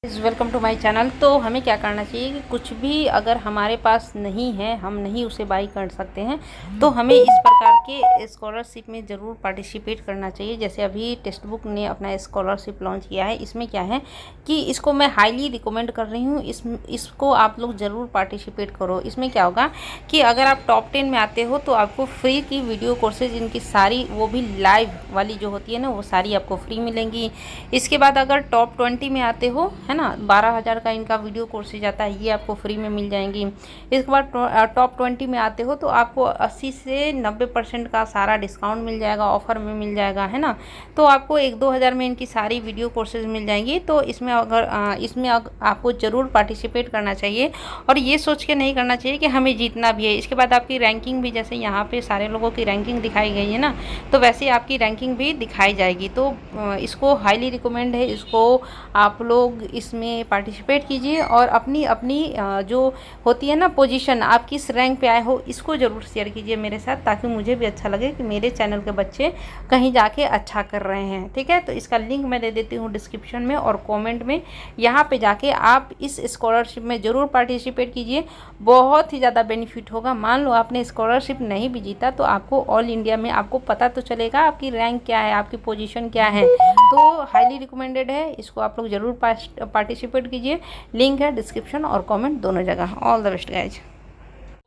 Welcome to my channel. तो हमें क्या करना चाहिए कि कुछ भी अगर हमारे पास नहीं है, हम नहीं उसे बाई कर सकते हैं, तो हमें इस प्रकार के स्कॉलरशिप में ज़रूर पार्टिसिपेट करना चाहिए। जैसे अभी टेक्स्ट बुक ने अपना स्कॉलरशिप लॉन्च किया है। इसमें क्या है कि इसको मैं हाईली रिकमेंड कर रही हूँ, इसको आप लोग ज़रूर पार्टिसिपेट करो। इसमें क्या होगा कि अगर आप टॉप 10 में आते हो तो आपको फ्री की वीडियो कोर्सेज इनकी सारी, वो भी लाइव वाली जो होती है ना, वो सारी आपको फ्री मिलेंगी। इसके बाद अगर टॉप 20 में आते हो, है ना, 12,000 का इनका वीडियो कोर्सेज आता है, ये आपको फ्री में मिल जाएंगी। इसके बाद टॉप 20 में आते हो तो आपको 80 से 90% का सारा डिस्काउंट मिल जाएगा, ऑफर में मिल जाएगा, है ना। तो आपको 1-2 हज़ार में इनकी सारी वीडियो कोर्सेज मिल जाएंगी। तो इसमें आपको ज़रूर पार्टिसिपेट करना चाहिए और ये सोच के नहीं करना चाहिए कि हमें जीतना भी है। इसके बाद आपकी रैंकिंग भी, जैसे यहाँ पे सारे लोगों की रैंकिंग दिखाई गई है ना, तो वैसे आपकी रैंकिंग भी दिखाई जाएगी। तो इसको हाईली रिकमेंड है, इसको आप लोग इसमें पार्टिसिपेट कीजिए और अपनी अपनी जो होती है ना पोजीशन, आप किस रैंक पे आए हो, इसको ज़रूर शेयर कीजिए मेरे साथ, ताकि मुझे भी अच्छा लगे कि मेरे चैनल के बच्चे कहीं जाके अच्छा कर रहे हैं। ठीक है, तो इसका लिंक मैं दे देती हूँ डिस्क्रिप्शन में और कमेंट में। यहाँ पे जाके आप इस स्कॉलरशिप में ज़रूर पार्टिसिपेट कीजिए, बहुत ही ज़्यादा बेनिफिट होगा। मान लो आपने स्कॉलरशिप नहीं भी जीता तो आपको ऑल इंडिया में आपको पता तो चलेगा आपकी रैंक क्या है, आपकी पोजीशन क्या है। तो हाईली रिकमेंडेड है, इसको आप लोग ज़रूर पार्टिसिपेट कीजिए। लिंक है डिस्क्रिप्शन और कमेंट दोनों जगह। All the best guys.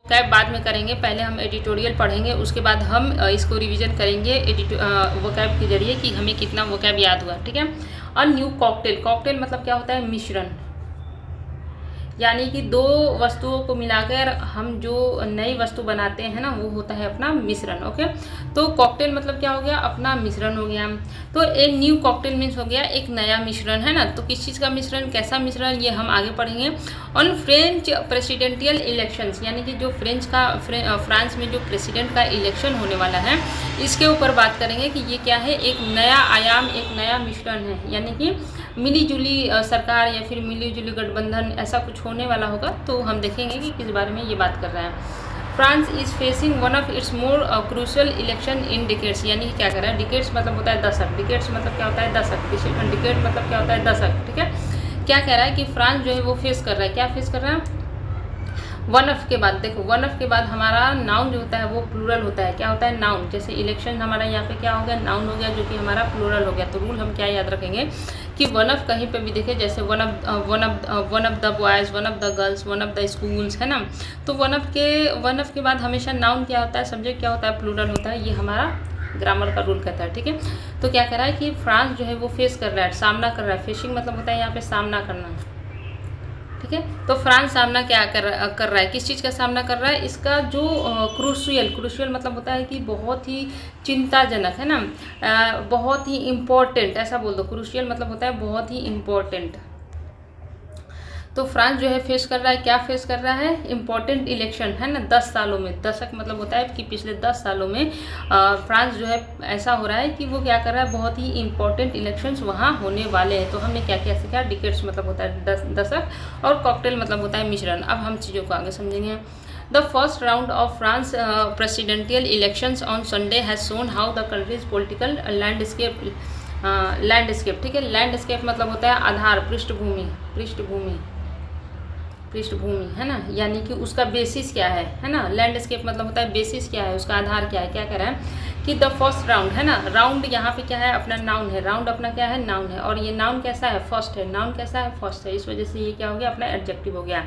Vocab बाद में करेंगे, पहले हम एडिटोरियल पढ़ेंगे, उसके बाद हम इसको रिवीजन करेंगे वोकैब के जरिए कि हमें कितना वोकैब याद हुआ। ठीक है। और न्यू कॉकटेल, कॉकटेल मतलब क्या होता है, मिश्रण, यानी कि दो वस्तुओं को मिलाकर हम जो नई वस्तु बनाते हैं ना, वो होता है अपना मिश्रण। ओके, तो कॉकटेल मतलब क्या हो गया, अपना मिश्रण हो गया। तो एक न्यू कॉकटेल मीन्स हो गया एक नया मिश्रण, है ना। तो किस चीज़ का मिश्रण, कैसा मिश्रण, ये हम आगे पढ़ेंगे। ऑन फ्रेंच प्रेसिडेंटियल इलेक्शंस, यानी कि जो फ्रांस में जो प्रेसिडेंट का इलेक्शन होने वाला है, इसके ऊपर बात करेंगे कि ये क्या है, एक नया आयाम, एक नया मिश्रण है। यानी कि मिली जुली सरकार या फिर मिली जुली गठबंधन, ऐसा कुछ होने वाला होगा। तो हम देखेंगे कि किस बारे में ये बात कर रहा है। France is facing one of it's more crucial election in decades, यानी कि क्या कर रहा है, डिकेट्स मतलब होता है दशक, डिकेट्स मतलब क्या होता है, दशक, डिकेट मतलब क्या होता है, दशक। ठीक है, क्या कह रहा है कि फ्रांस जो है वो फेस कर रहा है, क्या फेस कर रहा है, वन ऑफ के बाद, देखो वन ऑफ के बाद हमारा नाउन जो होता है वो प्लूरल होता है। क्या होता है, नाउन। जैसे इलेक्शन हमारा यहाँ पे क्या हो गया, नाउन हो गया, जो कि हमारा प्लूरल हो गया। तो रूल हम क्या याद रखेंगे कि वन ऑफ कहीं पे भी देखे, जैसे one of the boys, one of the girls, one of the schools, है ना। तो वन ऑफ के बाद हमेशा नाउन क्या होता है, सब्जेक्ट क्या होता है, प्लूरल होता है। ये हमारा ग्रामर का रूल कहता है। ठीक है, तो क्या कह रहा है कि फ्रांस जो है वो फेस कर रहा है, सामना कर रहा है। फेसिंग मतलब होता है यहाँ पे सामना करना। ठीक है, तो फ्रांस सामना क्या कर रहा है, किस चीज़ का सामना कर रहा है, इसका जो क्रूशियल मतलब होता है कि बहुत ही चिंताजनक, है ना, बहुत ही इम्पोर्टेंट, ऐसा बोल दो। क्रूशियल मतलब होता है बहुत ही इम्पोर्टेंट। तो फ्रांस जो है फेस कर रहा है, क्या फेस कर रहा है, इम्पोर्टेंट इलेक्शन, है ना। 10 सालों में, दशक मतलब होता है कि पिछले 10 सालों में फ्रांस जो है ऐसा हो रहा है कि वो क्या कर रहा है, बहुत ही इम्पोर्टेंट इलेक्शंस वहाँ होने वाले हैं। तो हमने क्या क्या सीखा, डिकेट्स मतलब होता है दशक और कॉकटेल मतलब होता है मिश्रण। अब हम चीज़ों को आगे समझेंगे। The first round of France presidential elections on Sunday has shown how the country's political landscape, ठीक है, लैंडस्केप मतलब होता है आधार, पृष्ठभूमि, है ना, यानी कि उसका बेसिस क्या है ना। लैंडस्केप मतलब होता है बेसिस क्या है, उसका आधार क्या है। क्या कह रहा है कि द फर्स्ट राउंड, है ना, राउंड यहाँ पे क्या है, अपना नाउन है, राउंड अपना क्या है, नाउन है, और ये नाउन कैसा है, फर्स्ट है, नाउन कैसा है, फर्स्ट है, इस वजह से ये क्या हो गया, अपना एडजेक्टिव हो गया।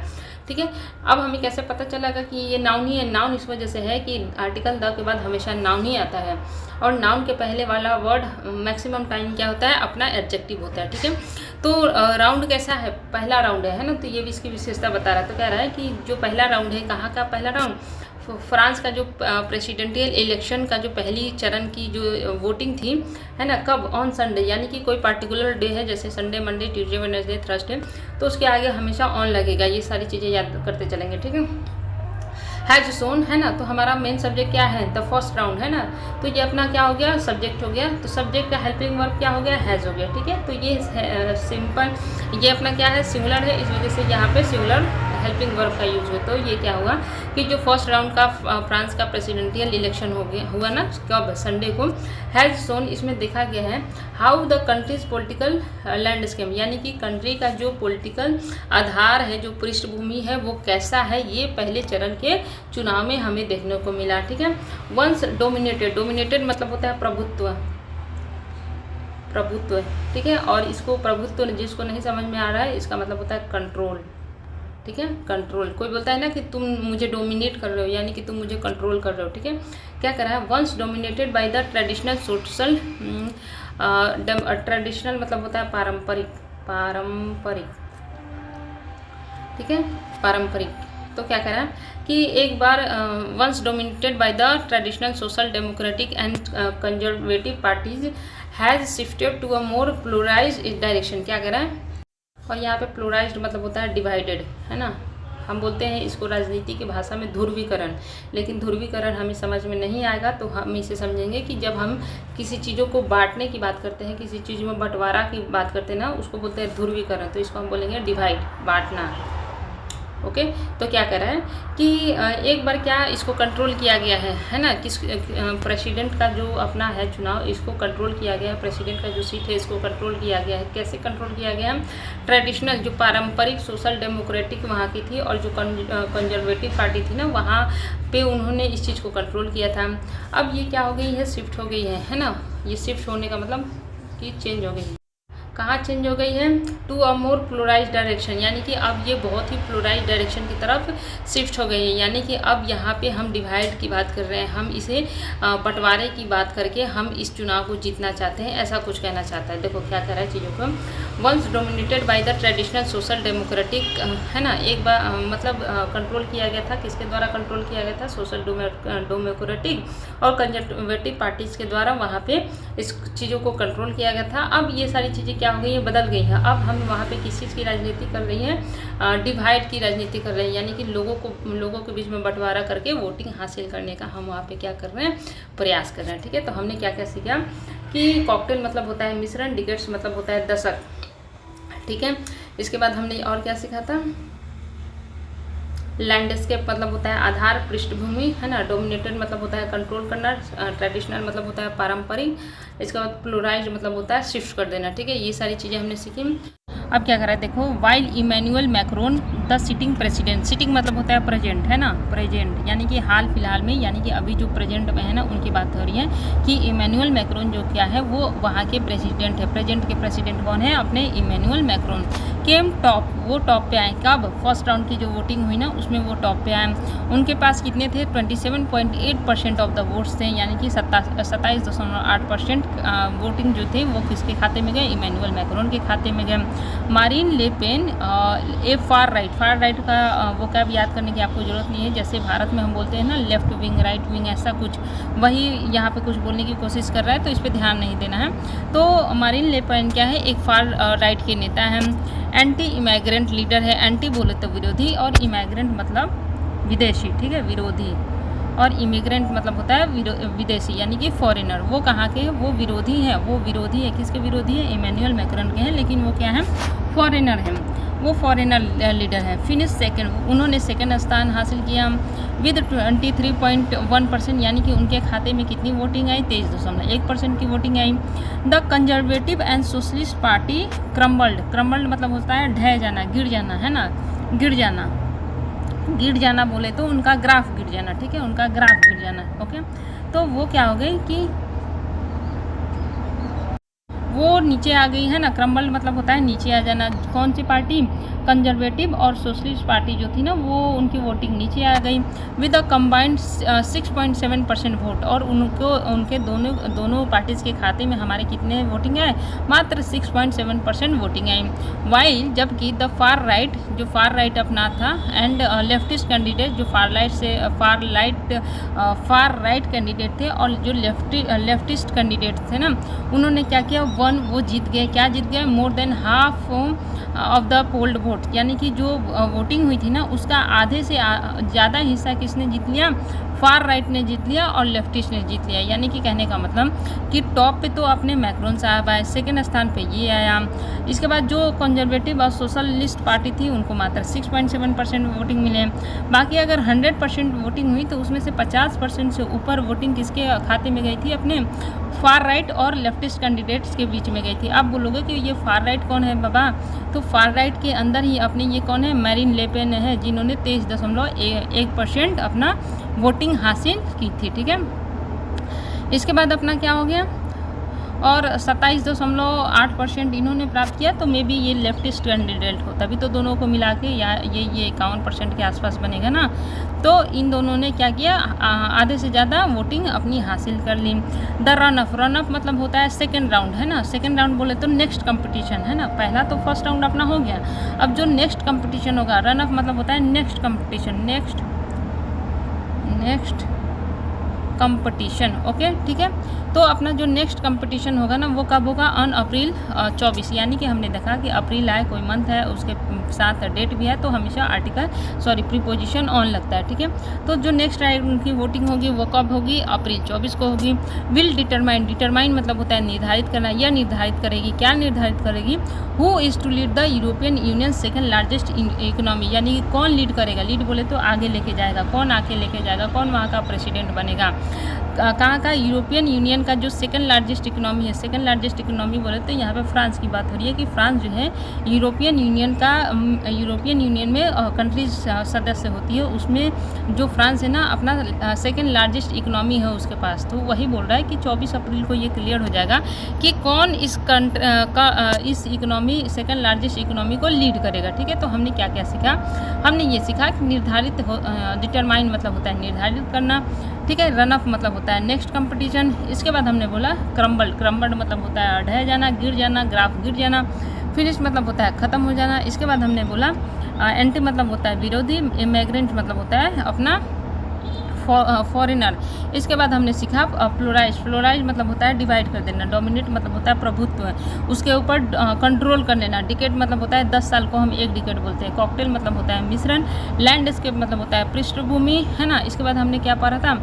ठीक है, अब हमें कैसे पता चलेगा कि ये नाउन ही है, नाउन इस वजह से है कि आर्टिकल द के बाद हमेशा नाउन ही आता है, और नाउन के पहले वाला वर्ड मैक्सिमम टाइम क्या होता है, अपना एडजेक्टिव होता है। ठीक है, तो राउंड कैसा है, पहला राउंड है ना, तो ये भी इसकी विशेषता बता रहा है। तो कह रहा है कि जो पहला राउंड है, कहाँ का पहला राउंड, फ्रांस का जो प्रेसिडेंटियल इलेक्शन का जो पहली चरण की जो वोटिंग थी, है ना, कब, ऑन संडे, यानी कि कोई पार्टिकुलर डे है, जैसे Sunday, Monday, Tuesday, Wednesday, Thursday, तो उसके आगे हमेशा ऑन लगेगा। ये सारी चीज़ें याद करते चलेंगे। ठीक है, हैज शोन, है ना, तो हमारा मेन सब्जेक्ट क्या है, द फर्स्ट राउंड, है ना, तो ये अपना क्या हो गया, सब्जेक्ट हो गया। तो सब्जेक्ट का हेल्पिंग वर्ब क्या हो गया, हैज़ हो गया। ठीक है, तो ये सिंपल, ये अपना क्या है, सिंगुलर है, इस वजह से यहाँ पे सिंगुलर हेल्पिंग वर्ब का यूज हो, तो ये क्या होगा कि जो फर्स्ट राउंड का फ्रांस का प्रेसिडेंशियल इलेक्शन हुआ ना, कब, संडे को, हैज़ शोन, इसमें देखा गया है how the countries political landscape, यानी कि कंट्री का जो पॉलिटिकल आधार है, जो पृष्ठभूमि है, वो कैसा है, ये पहले चरण के चुनाव में हमें देखने को मिला। ठीक है। वंस डोमिनेटेड, डोमिनेटेड मतलब होता है प्रभुत्व, प्रभुत्व, ठीक है। और इसको प्रभुत्व जिसको नहीं समझ में आ रहा है, इसका मतलब होता है कंट्रोल। ठीक है, कंट्रोल। कोई बोलता है ना कि तुम मुझे डोमिनेट कर रहे हो, यानी कि तुम मुझे कंट्रोल कर रहे हो। ठीक है, क्या कर रहा है, once dominated by the traditional social, traditional मतलब होता है पारंपरिक, पारंपरिक, ठीक है, पारंपरिक। तो क्या कह रहा है कि एक बार once dominated by the traditional social democratic and conservative parties has shifted to a more pluralised direction. क्या कह रहा है, और यहाँ पे प्लूराइज्ड मतलब होता है डिवाइडेड, है ना। हम बोलते हैं इसको राजनीति की भाषा में ध्रुवीकरण, लेकिन ध्रुवीकरण हमें समझ में नहीं आएगा, तो हम इसे समझेंगे कि जब हम किसी चीज़ों को बांटने की बात करते हैं, किसी चीज़ में बंटवारा की बात करते हैं ना, उसको बोलते हैं ध्रुवीकरण, तो इसको हम बोलेंगे डिवाइड, बांटना। ओके, तो क्या कर रहा है कि एक बार क्या इसको कंट्रोल किया गया है ना, किस प्रेसिडेंट का जो अपना है चुनाव, इसको कंट्रोल किया गया है, प्रेसिडेंट का जो सीट है इसको कंट्रोल किया गया है। कैसे कंट्रोल किया गया है, ट्रेडिशनल जो पारंपरिक सोशल डेमोक्रेटिक वहाँ की थी, और जो कंजर्वेटिव पार्टी थी ना, वहाँ पे उन्होंने इस चीज़ को कंट्रोल किया था। अब ये क्या हो गई है, शिफ्ट हो गई है ना। ये शिफ्ट होने का मतलब कि चेंज हो गई है। कहाँ चेंज हो गई है, टू अ मोर प्लूराइज डायरेक्शन, यानी कि अब ये बहुत ही प्लूराइज डायरेक्शन की तरफ शिफ्ट हो गई है। यानी कि अब यहाँ पे हम डिवाइड की बात कर रहे हैं, हम इसे बंटवारे की बात करके हम इस चुनाव को जीतना चाहते हैं, ऐसा कुछ कहना चाहता है। देखो क्या कह रहा है चीज़ों को, once dominated by the traditional social democratic, है ना, एक बार मतलब कंट्रोल किया गया था, किसके द्वारा कंट्रोल किया गया था, सोशल डेमोक्रेटिक और कंजर्वेटिव पार्टीज़ के द्वारा वहाँ पे इस चीज़ों को कंट्रोल किया गया था। अब ये सारी चीज़ें क्या हो गई है, बदल गई है। अब हम वहाँ पे किस चीज़ की राजनीति कर रही हैं, डिवाइड की राजनीति कर रहे हैं, यानी कि लोगों के बीच में बंटवारा करके वोटिंग हासिल करने का हम वहाँ पे क्या कर रहे हैं, प्रयास कर रहे हैं। ठीक है, तो हमने क्या क्या सीखा कि कॉकटेल मतलब होता है मिश्रण, डिकेड्स मतलब होता है दशक। ठीक है, इसके बाद हमने और क्या सीखा था, लैंडस्केप मतलब होता है आधार, पृष्ठभूमि, है ना। डोमिनेटेड मतलब होता है कंट्रोल करना, ट्रेडिशनल मतलब होता है पारंपरिक, इसके बाद प्लूराइज्ड मतलब होता है शिफ्ट कर देना। ठीक है, ये सारी चीज़ें हमने सीखी। अब क्या कर रहा है, देखो, while Emmanuel Macron the sitting president, sitting मतलब होता है प्रेजेंट, है ना, प्रेजेंट यानी कि हाल फिलहाल में, यानी कि अभी जो प्रेजेंट में है ना, उनकी बात हो रही है कि इमैनुअल मैक्रोन जो क्या है वो वहाँ के प्रेसिडेंट है। प्रेजेंट के प्रेसिडेंट कौन है, अपने इमैनुअल मैक्रोन। केम टॉप, वो टॉप पे आए कब, फर्स्ट राउंड की जो वोटिंग हुई ना उसमें वो टॉप पे आए। उनके पास कितने थे, 27.8% ऑफ द वोट्स थे, यानी कि 27.8% वोटिंग जो थे वो किसके खाते में गए, इमैनुअल मैक्रोन के खाते में गए। मारीन ले पेन, ए फार राइट का वो क्या याद करने की आपको ज़रूरत नहीं है। जैसे भारत में हम बोलते हैं ना लेफ्ट विंग, राइट विंग, ऐसा कुछ वही यहाँ पे कुछ बोलने की कोशिश कर रहा है, तो इस पर ध्यान नहीं देना है। तो मारीन ले पेन क्या है, एक फार राइट के नेता हैं। एंटी इमिग्रेंट लीडर है, एंटी बोले तो विरोधी, और इमिग्रेंट मतलब विदेशी, ठीक है, विरोधी, और इमिग्रेंट मतलब होता है विदेशी, यानी कि फॉरेनर। वो कहाँ के, वो विरोधी है, वो विरोधी है, किसके विरोधी है, इमैनुअल मैक्रोन के हैं, लेकिन वो क्या है, फॉरेनर हैं, वो फॉरेनर लीडर है। फिनिश सेकंड, उन्होंने सेकंड स्थान हासिल किया विद 23.1%, यानी कि उनके खाते में कितनी वोटिंग आई, 23.1% की voting I. The conservative and socialist party crumbled मतलब होता है ढह जाना, गिर जाना, है ना, गिर जाना बोले तो उनका ग्राफ गिर जाना। ठीक है, उनका ग्राफ गिर जाना। ओके, तो वो क्या हो गई कि वो नीचे आ गई, है ना। क्रम्बल मतलब होता है नीचे आ जाना। कौन सी पार्टी, कंजर्वेटिव और सोशलिस्ट पार्टी जो थी ना, वो उनकी वोटिंग नीचे आ गई विद अ कंबाइंड 6.7% वोट, और उनके दोनों पार्टीज़ के खाते में हमारे कितने वोटिंग आए, मात्र 6.7% वोटिंग आई। वाइल जबकि द फार राइट अपना था एंड लेफ्टिस्ट कैंडिडेट, जो फार राइट कैंडिडेट थे, और जो लेफ्टिस्ट कैंडिडेट थे ना, उन्होंने क्या किया, वन वो जीत गए। क्या जीत गए? More than half of the polled vote, यानी कि जो वोटिंग हुई थी ना उसका आधे से ज़्यादा हिस्सा किसने जीत लिया? फार राइट ने जीत लिया और लेफ्टिस्ट ने जीत लिया। यानी कि कहने का मतलब कि टॉप पे तो अपने मैक्रोन साहब आए, सेकेंड स्थान पे ये आया। इसके बाद जो कंजर्वेटिव और सोशलिस्ट पार्टी थी उनको मात्र 6.7% वोटिंग मिले। बाकी अगर 100% वोटिंग हुई तो उसमें से 50% से ऊपर वोटिंग किसके खाते में गई थी? अपने फार राइट और लेफ्टिस्ट कैंडिडेट्स के बीच में गई थी। आप बोलोगे कि ये फार राइट कौन है बाबा? तो फार राइट के अंदर ही अपने ये कौन है? मैरिन ले पेन है, जिन्होंने 23.1% अपना वोटिंग हासिल की थी। ठीक है, इसके बाद अपना क्या हो गया? और 27.8% इन्होंने प्राप्त किया। तो मे बी ये लेफ्टिस्ट कैंडिडेट हो, तभी तो दोनों को मिला के या ये 51% के आसपास बनेगा ना। तो इन दोनों ने क्या किया? आधे से ज़्यादा वोटिंग अपनी हासिल कर ली। द रन अप मतलब होता है सेकेंड राउंड, है ना। सेकेंड राउंड बोले तो नेक्स्ट कंपटीशन, है ना। पहला तो फर्स्ट राउंड अपना हो गया, अब जो नेक्स्ट कंपटीशन होगा, रन अप मतलब होता है next competition, next competition. Okay, ठीक है। तो अपना जो नेक्स्ट कंपटीशन होगा ना वो कब होगा? ऑन अप्रैल 24, यानी कि हमने देखा कि अप्रैल आए, कोई मंथ है उसके साथ डेट भी है, तो हमेशा प्रीपोजिशन ऑन लगता है। ठीक है, तो जो नेक्स्ट राउंड की वोटिंग होगी वो कब होगी? अप्रैल 24 को होगी। विल डिटरमाइन मतलब होता है निर्धारित करना, यह निर्धारित करेगी, क्या निर्धारित करेगी? Who is to lead the European Union second largest economy, यानी कि कौन लीड करेगा? लीड बोले तो आगे लेके जाएगा, कौन आगे लेके जाएगा, कौन वहाँ का प्रेसिडेंट बनेगा? कहाँ का? यूरोपियन यूनियन का जो सेकंड लार्जेस्ट इकोनॉमी है। सेकंड लार्जेस्ट इकोनॉमी बोले तो यहाँ पे फ्रांस की बात हो रही है कि फ्रांस जो है यूरोपियन यूनियन में कंट्रीज सदस्य होती है, उसमें जो फ्रांस है ना अपना सेकंड लार्जेस्ट इकोनॉमी है उसके पास। तो वही बोल रहा है कि 24 अप्रैल को ये क्लियर हो जाएगा कि कौन इस इकोनॉमी सेकंड लार्जेस्ट इकोनॉमी को लीड करेगा। ठीक है, तो हमने क्या क्या सीखा? हमने ये सीखा कि निर्धारित डिटरमाइन मतलब होता है निर्धारित करना। ठीक है, रन अप मतलब होता है नेक्स्ट कंपटीशन। इसके बाद हमने बोला क्रम्बल्ड मतलब होता है ढह जाना, गिर जाना, ग्राफ गिर जाना। फिनिश मतलब होता है ख़त्म हो जाना। इसके बाद हमने बोला एंटी मतलब होता है विरोधी, इमिग्रेंट मतलब होता है अपना फॉरेनर। इसके बाद हमने सीखा फ्लोराइज मतलब होता है डिवाइड कर देना, डोमिनेट मतलब होता है प्रभुत्व, उसके ऊपर कंट्रोल कर लेना। डिकेड मतलब होता है 10 साल को हम एक डिकेड बोलते हैं। कॉकटेल मतलब होता है मिश्रण। लैंडस्केप मतलब होता है पृष्ठभूमि, है ना। इसके बाद हमने क्या पढ़ा था?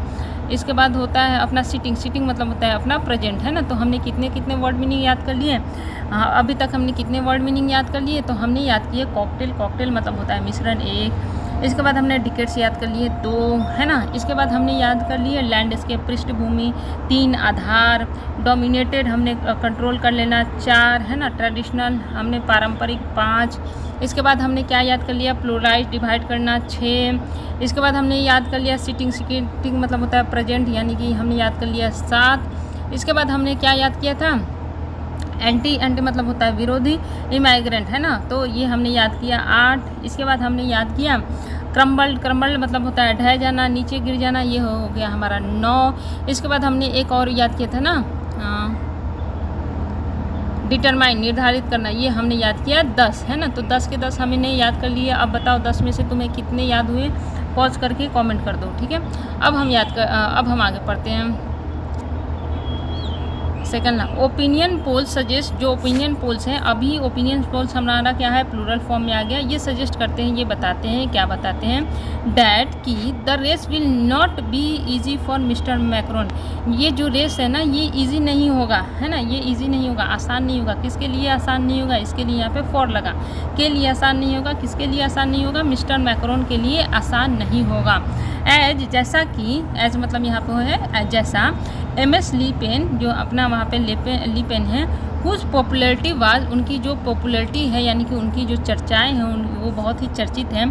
इसके बाद होता है अपना सिटिंग मतलब होता है अपना प्रेजेंट, है ना। तो हमने कितने वर्ड मीनिंग याद कर लिए? अभी तक हमने कितने वर्ड मीनिंग याद कर लिए? तो हमने याद किए कॉकटेल मतलब होता है मिश्रण 1। इसके बाद हमने डिकेट्स याद कर लिए 2, है ना। इसके बाद हमने याद कर लिए लैंडस्केप पृष्ठभूमि 3, आधार, डोमिनेटेड हमने कंट्रोल कर लेना 4, है ना। ट्रेडिशनल हमने पारंपरिक 5। इसके बाद हमने क्या याद कर लिया? प्लूराइज डिवाइड करना 6। इसके बाद हमने याद कर लिया सिटिंग मतलब होता है प्रेजेंट, यानी कि हमने याद कर लिया 7। इसके बाद हमने क्या याद किया था? एंटी मतलब होता है विरोधी, इमाइग्रेंट, है ना। तो ये हमने याद किया 8। इसके बाद हमने याद किया क्रम्बल्ड मतलब होता है ढह जाना, नीचे गिर जाना, ये हो गया हमारा 9। इसके बाद हमने एक और याद किया था ना डिटरमाइन निर्धारित करना, ये हमने याद किया 10, है ना। तो 10 के 10 हमने याद कर लिए। अब बताओ 10 में से तुम्हें कितने याद हुए? पॉज करके कमेंट कर दो, ठीक है। अब हम आगे पढ़ते हैं। सेकंड ओपिनियन पोल्स सजेस्ट, जो ओपिनियन पोल्स हैं, अभी ओपिनियन पोल्स हमारा क्या है? प्लूरल फॉर्म में आ गया। ये सजेस्ट करते हैं, ये बताते हैं, क्या बताते हैं? डैट कि the race will not be easy for mister Macron. ये जो रेस है ना ये इजी नहीं होगा, है ना। ये इजी नहीं होगा, आसान नहीं होगा। किसके लिए आसान नहीं होगा? इसके लिए यहाँ पे फॉर लगा, के लिए आसान नहीं होगा। किसके लिए आसान नहीं होगा? मिस्टर मैक्रोन के लिए आसान नहीं होगा। जैसा कि एज मतलब यहाँ पे है जैसा MS ली पेन, जो अपना वहाँ पे ली पेन है, हुज पॉपुलैरिटी वाज, उनकी जो पॉपुलैरिटी है यानी कि उनकी जो चर्चाएं हैं वो बहुत ही चर्चित हैं।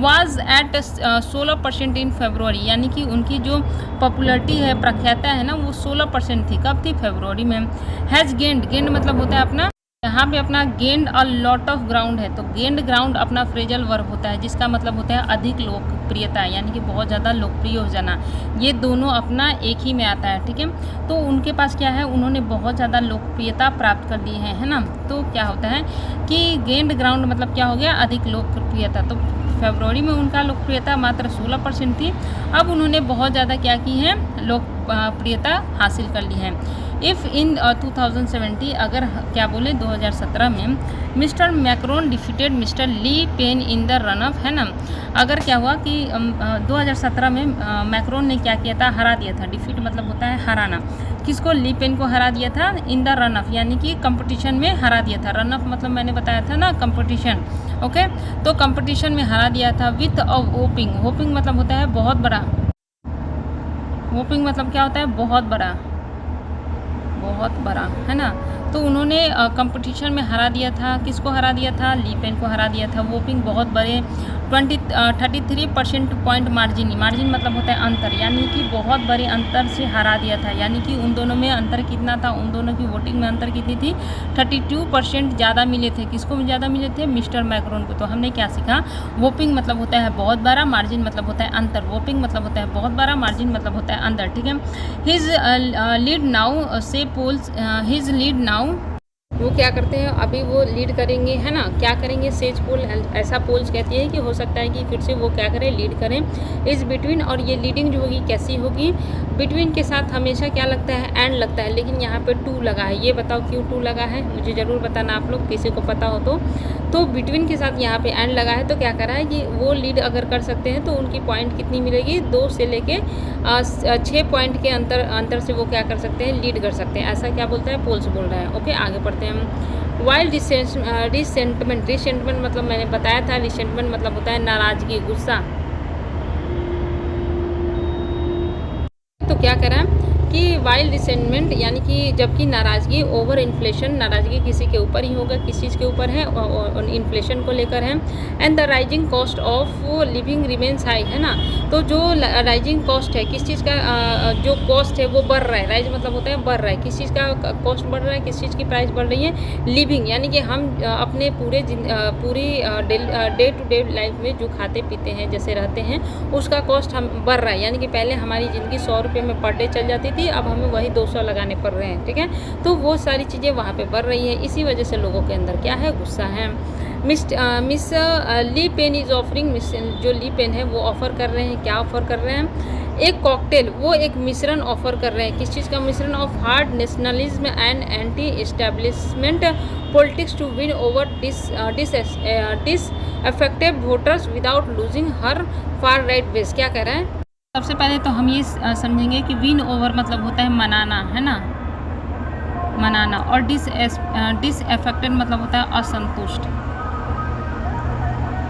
वाज एट 16% इन फरवरी, यानी कि उनकी जो पॉपुलैरिटी है, प्रख्याता है ना, वो 16% थी। कब थी? फरवरी में। हैज़ गेंड मतलब होता है अपना, यहाँ पे अपना gained a lot of ground है। तो गेंड ग्राउंड अपना फ्रेजल वर्ब होता है, जिसका मतलब होता है अधिक लोकप्रियता, यानी कि बहुत ज़्यादा लोकप्रिय हो जाना। ये दोनों अपना एक ही में आता है, ठीक है। तो उनके पास क्या है? उन्होंने बहुत ज़्यादा लोकप्रियता प्राप्त कर ली है ना। तो क्या होता है कि गेंड ग्राउंड मतलब क्या हो गया? अधिक लोकप्रियता। तो फरवरी में उनका लोकप्रियता मात्र 16% थी। अब उन्होंने बहुत ज़्यादा क्या की है? लोकप्रियता हासिल कर ली है। इफ़ इन 2070 अगर क्या बोले 2017 में mister Macron defeated mister Le Pen in the run off, है ना। अगर क्या हुआ कि 2017 में मैक्रोन ने क्या किया था, हरा दिया था। डिफीट मतलब होता है हराना। किसको? ली पेन को हरा दिया था इन द रन ऑफ, यानी कि कंपटीशन में हरा दिया था। रन ऑफ मतलब मैंने बताया था ना कंपटीशन, ओके। तो कंपटीशन में हरा दिया था विथ अ वोपिंग। वोपिंग मतलब होता है बहुत बड़ा। वोपिंग मतलब क्या होता है? बहुत बड़ा, बहुत बड़ा, है ना। तो उन्होंने कंपटीशन में हरा दिया था। किसको हरा दिया था? ली पेन को हरा दिया था। वोपिंग बहुत बड़े 33% पॉइंट मार्जिन। मार्जिन मतलब होता है अंतर, यानी कि बहुत बड़े अंतर से हरा दिया था। यानी कि उन दोनों में अंतर कितना था? उन दोनों की वोटिंग में अंतर कितनी थी? 32% ज़्यादा मिले थे। किसको ज़्यादा मिले थे? मिस्टर मैक्रोन को। तो हमने क्या सीखा? वोपिंग मतलब होता है बहुत बड़ा, मार्जिन मतलब होता है अंतर। वोपिंग मतलब होता है बहुत बड़ा, मार्जिन मतलब होता है अंतर, ठीक है। हिज लीड नाउ से पोल्स, हिज लीड नाउ, वो क्या करते हैं अभी? वो लीड करेंगे, है ना। क्या करेंगे? सेज पोल, ऐसा पोल्स कहती है कि हो सकता है कि फिर से वो क्या करें? लीड करें। इस बिटवीन, और ये लीडिंग जो होगी कैसी होगी? बिटवीन के साथ हमेशा क्या लगता है? एंड लगता है, लेकिन यहाँ पे टू लगा है। ये बताओ क्यों टू लगा है? मुझे ज़रूर बताना आप लोग, किसी को पता हो तो बिटवीन के साथ यहाँ पे एंड लगा है, तो क्या करा है कि वो लीड अगर कर सकते हैं तो उनकी पॉइंट कितनी मिलेगी? 2 से लेके 6 पॉइंट के अंतर से वो क्या कर सकते हैं? लीड कर सकते हैं। ऐसा क्या बोलता है? पोल्स बोल रहा है, ओके। आगे पढ़ते हैं हम। वाइल्ड रिसेंटमेंट, रिसेंटमेंट मतलब मैंने बताया था, रिसेंटमेंट मतलब होता है नाराजगी, गुस्सा। तो क्या करा कि वाइल्ड रिसेंटमेंट यानी कि जबकि नाराज़गी ओवर इन्फ्लेशन, नाराज़गी किसी के ऊपर ही होगा, किस चीज़ के ऊपर है? और इन्फ्लेशन को लेकर है। And the rising cost of living remains high, है ना। तो जो राइजिंग कॉस्ट है, किस चीज़ का जो कॉस्ट है वो बढ़ रहा है। राइज मतलब होता है बढ़ रहा है। किस चीज़ का कॉस्ट बढ़ रहा है? किस चीज़ की प्राइस बढ़ रही है? लिविंग, यानी कि हम अपने पूरी डे टू डे लाइफ में जो खाते पीते हैं, जैसे रहते हैं, उसका कॉस्ट हम बढ़ रहा है। यानी कि पहले हमारी ज़िंदगी 100 रुपये में पर डे चल जाती थी, अब हमें वही 200 लगाने पड़ रहे हैं, ठीक है। तो वो सारी चीज़ें वहाँ पे बढ़ रही है। इसी वजह से लोगों के अंदर क्या है? गुस्सा है। Miss Le Pen is offering, जो ली पेन है वो ऑफ़र कर रहे हैं। क्या ऑफ़र कर रहे हैं? एक कॉकटेल, वो एक मिश्रण ऑफ़र कर रहे हैं। किस चीज़ का मिश्रण? Of hard nationalism and anti establishment politics to win over disaffected voters without losing her far right base. क्या कह रहे हैं? सबसे पहले तो हम ये समझेंगे कि विन ओवर मतलब होता है मनाना, है ना, मनाना। और डिसअफेक्टेड मतलब होता है असंतुष्ट,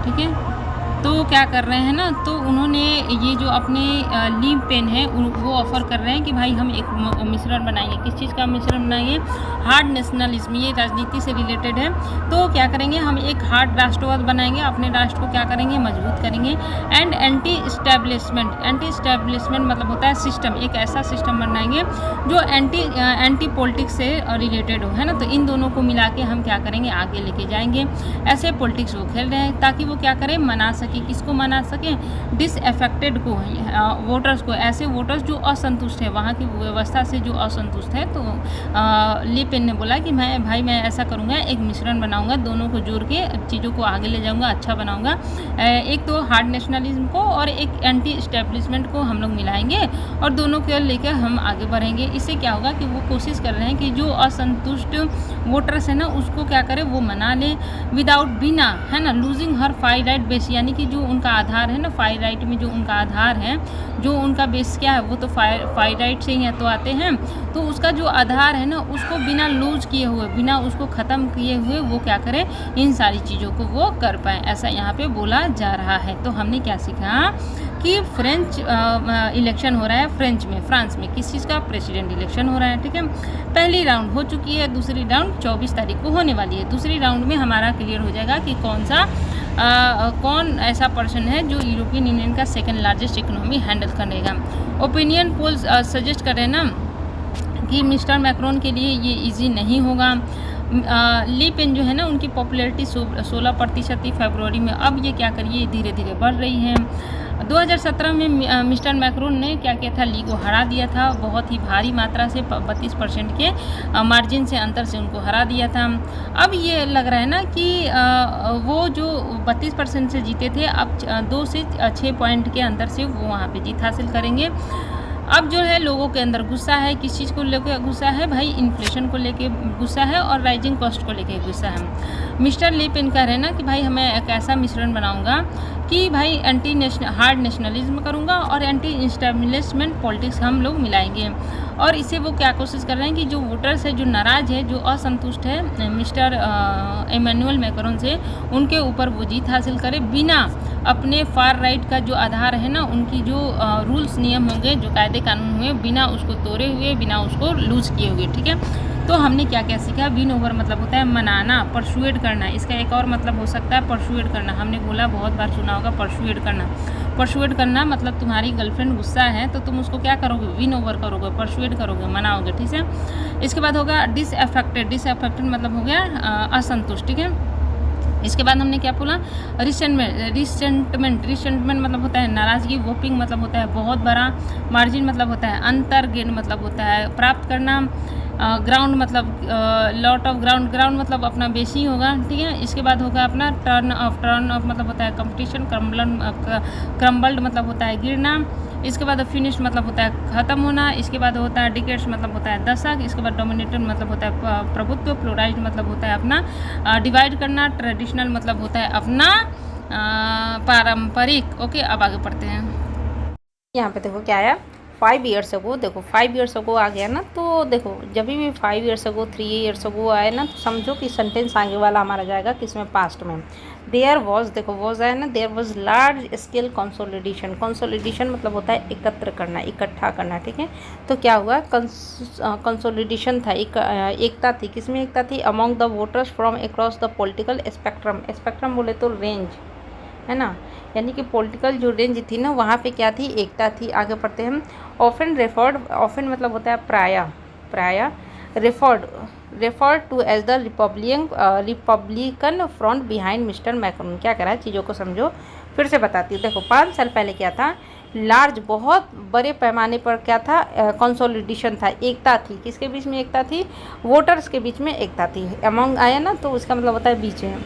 ठीक है। तो क्या कर रहे हैं ना, तो उन्होंने ये जो अपने ली पेन है वो ऑफ़र कर रहे हैं कि भाई हम एक मिश्रण बनाएंगे। किस चीज़ का मिश्रण बनाएंगे? हार्ड नेशनलिज्म, ये राजनीति से रिलेटेड है। तो क्या करेंगे? हम एक हार्ड राष्ट्रवाद बनाएंगे, अपने राष्ट्र को क्या करेंगे? मजबूत करेंगे। And anti establishment, anti establishment मतलब होता है सिस्टम, एक ऐसा सिस्टम बनाएंगे जो एंटी पॉलिटिक्स से रिलेटेड हो, है ना। तो इन दोनों को मिला के हम क्या करेंगे? आगे लेके जाएंगे। ऐसे पॉलिटिक्स वो खेल रहे हैं ताकि वो क्या करें? मना सके। किसको मना सकें? डिसअफेक्टेड को, वोटर्स को। ऐसे वोटर्स जो असंतुष्ट है, वहाँ की व्यवस्था से जो असंतुष्ट है। तो ली पेन ने बोला कि मैं ऐसा करूँगा, एक मिश्रण बनाऊँगा, दोनों को जोड़ के चीज़ों को आगे ले जाऊँगा, अच्छा बनाऊँगा। एक तो हार्ड नेशनलिज्म को और एक एंटी इस्टेब्लिशमेंट को हम लोग मिलाएंगे और दोनों को लेकर हम आगे बढ़ेंगे। इससे क्या होगा कि वो कोशिश कर रहे हैं कि जो असंतुष्ट वोटर्स है ना, उसको क्या करें? वो मना लें विदाउट, बिना, है ना, losing her far right base, यानी कि जो उनका आधार है ना, फाई राइट में जो उनका आधार है, जो उनका बेस क्या है, वो तो फाई राइट से ही तो आते हैं। तो उसका जो आधार है ना, उसको बिना लूज किए हुए, बिना उसको ख़त्म किए हुए वो क्या करें? इन सारी चीज़ों को वो कर पाएँ, ऐसा यहाँ पे बोला जा रहा है। तो हमने क्या सीखा कि फ्रेंच इलेक्शन हो रहा है फ्रांस में। किस चीज़ का? प्रेसिडेंट इलेक्शन हो रहा है, ठीक है। पहली राउंड हो चुकी है, दूसरी राउंड 24 तारीख को होने वाली है। दूसरी राउंड में हमारा क्लियर हो जाएगा कि कौन ऐसा पर्सन है जो यूरोपियन यूनियन का सेकंड लार्जेस्ट इकोनॉमी हैंडल करेगा। ओपिनियन पोल्स सजेस्ट कर रहे हैं ना कि मिस्टर मैक्रोन के लिए ये इजी नहीं होगा। ली पेन जो है ना, उनकी पॉपुलैरिटी 16% थी फरवरी में, अब ये क्या करिए धीरे धीरे बढ़ रही है। 2017 में मिस्टर मैक्रोन ने क्या किया था? ली को हरा दिया था, बहुत ही भारी मात्रा से 32% के मार्जिन से, अंतर से उनको हरा दिया था। अब ये लग रहा है ना कि वो जो 32% से जीते थे, अब 2 से 6 पॉइंट के अंतर से वो वहाँ पे जीत हासिल करेंगे। अब जो है लोगों के अंदर गुस्सा है, किस चीज़ को लेकर गुस्सा है भाई, इन्फ्लेशन को लेके गुस्सा है और राइजिंग कॉस्ट को लेके गुस्सा है। मिस्टर ली पेन कह रहे हैं ना कि भाई हमें एक ऐसा मिश्रण बनाऊंगा कि भाई एंटी हार्ड नेशनलिज्म करूंगा और एंटी इंस्टेब्लिशमेंट पॉलिटिक्स हम लोग मिलाएंगे। और इसे वो क्या कोशिश कर रहे हैं कि जो वोटर्स है, जो नाराज़ है, जो असंतुष्ट है मिस्टर इमैनुअल मैक्रोन से, उनके ऊपर वो जीत हासिल करे बिना अपने फार राइट का जो आधार है ना, उनकी जो रूल्स नियम होंगे, जो कायदे कानून हुए, बिना उसको तोड़े हुए, बिना उसको लूज किए हुए। ठीक है, तो हमने क्या क्या सीखा। विन ओवर मतलब होता है मनाना, परसुएड करना। इसका एक और मतलब हो सकता है परसुएड करना। हमने बोला, बहुत बार सुना होगा परसुएड करना। परसुएड करना मतलब तुम्हारी गर्लफ्रेंड गुस्सा है तो तुम उसको क्या करोगे, विन ओवर करोगे, परसुएड करोगे, मनाओगे। ठीक है, इसके बाद होगा डिसअफेक्टेड। डिसअफेक्टेड मतलब हो गया असंतुष्ट। ठीक है, इसके बाद हमने क्या बोला, रिसेंटमेंट। रिसेंटमेंट मतलब होता है नाराज़गी। वोपिंग मतलब होता है बहुत बड़ा। मार्जिन मतलब होता है अंतर। गेन मतलब होता है प्राप्त करना। ग्राउंड मतलब लॉट ऑफ ग्राउंड। ग्राउंड मतलब अपना बेसी होगा। ठीक है, इसके बाद होगा अपना टर्न ऑफ। टर्न ऑफ मतलब होता है कंपटीशन। क्रम्बल्ड मतलब होता है गिरना। इसके बाद फिनिश मतलब होता है ख़त्म होना। इसके बाद होता है डिकेट्स मतलब होता है दशक। इसके बाद डोमिनेटेड मतलब होता है प्रभुत्व। प्लुराइज्ड मतलब होता है अपना डिवाइड करना। ट्रेडिशनल मतलब होता है अपना पारंपरिक। ओके, अब आगे पढ़ते हैं। यहाँ पे देखो क्या आया, 5 ईयर्स अगो। देखो 5 ईयर्स अगो आ गया ना, तो देखो जब भी 5 ईयर्स अगो, 3 ईयर्स अगो आए ना, तो समझो कि सेंटेंस आगे वाला हमारा जाएगा किसमें, पास्ट में। देयर वॉज, देखो वॉज आया ना, there was large scale consolidation. Consolidation मतलब होता है एकत्र करना, इकट्ठा करना। ठीक है, तो क्या हुआ, कंसोलिडेशन था, एकता थी। किसमें एकता थी, among the voters from across the political spectrum. Spectrum बोले तो रेंज है ना, यानी कि पॉलिटिकल जो रेंज थी ना, वहाँ पे क्या थी, एकता थी। आगे पढ़ते हैं हम। ऑफन रेफर्ड, ऑफन मतलब होता है प्राय। Referred to as the Republican front behind mister Macron. क्या करा है, चीज़ों को समझो, फिर से बताती हूँ। देखो 5 साल पहले क्या था, लार्ज, बहुत बड़े पैमाने पर क्या था, कंसोलिडेशन था, एकता थी। किसके बीच में एकता थी, वोटर्स के बीच में एकता थी। अमंग आया ना, तो उसका मतलब होता है बीच में,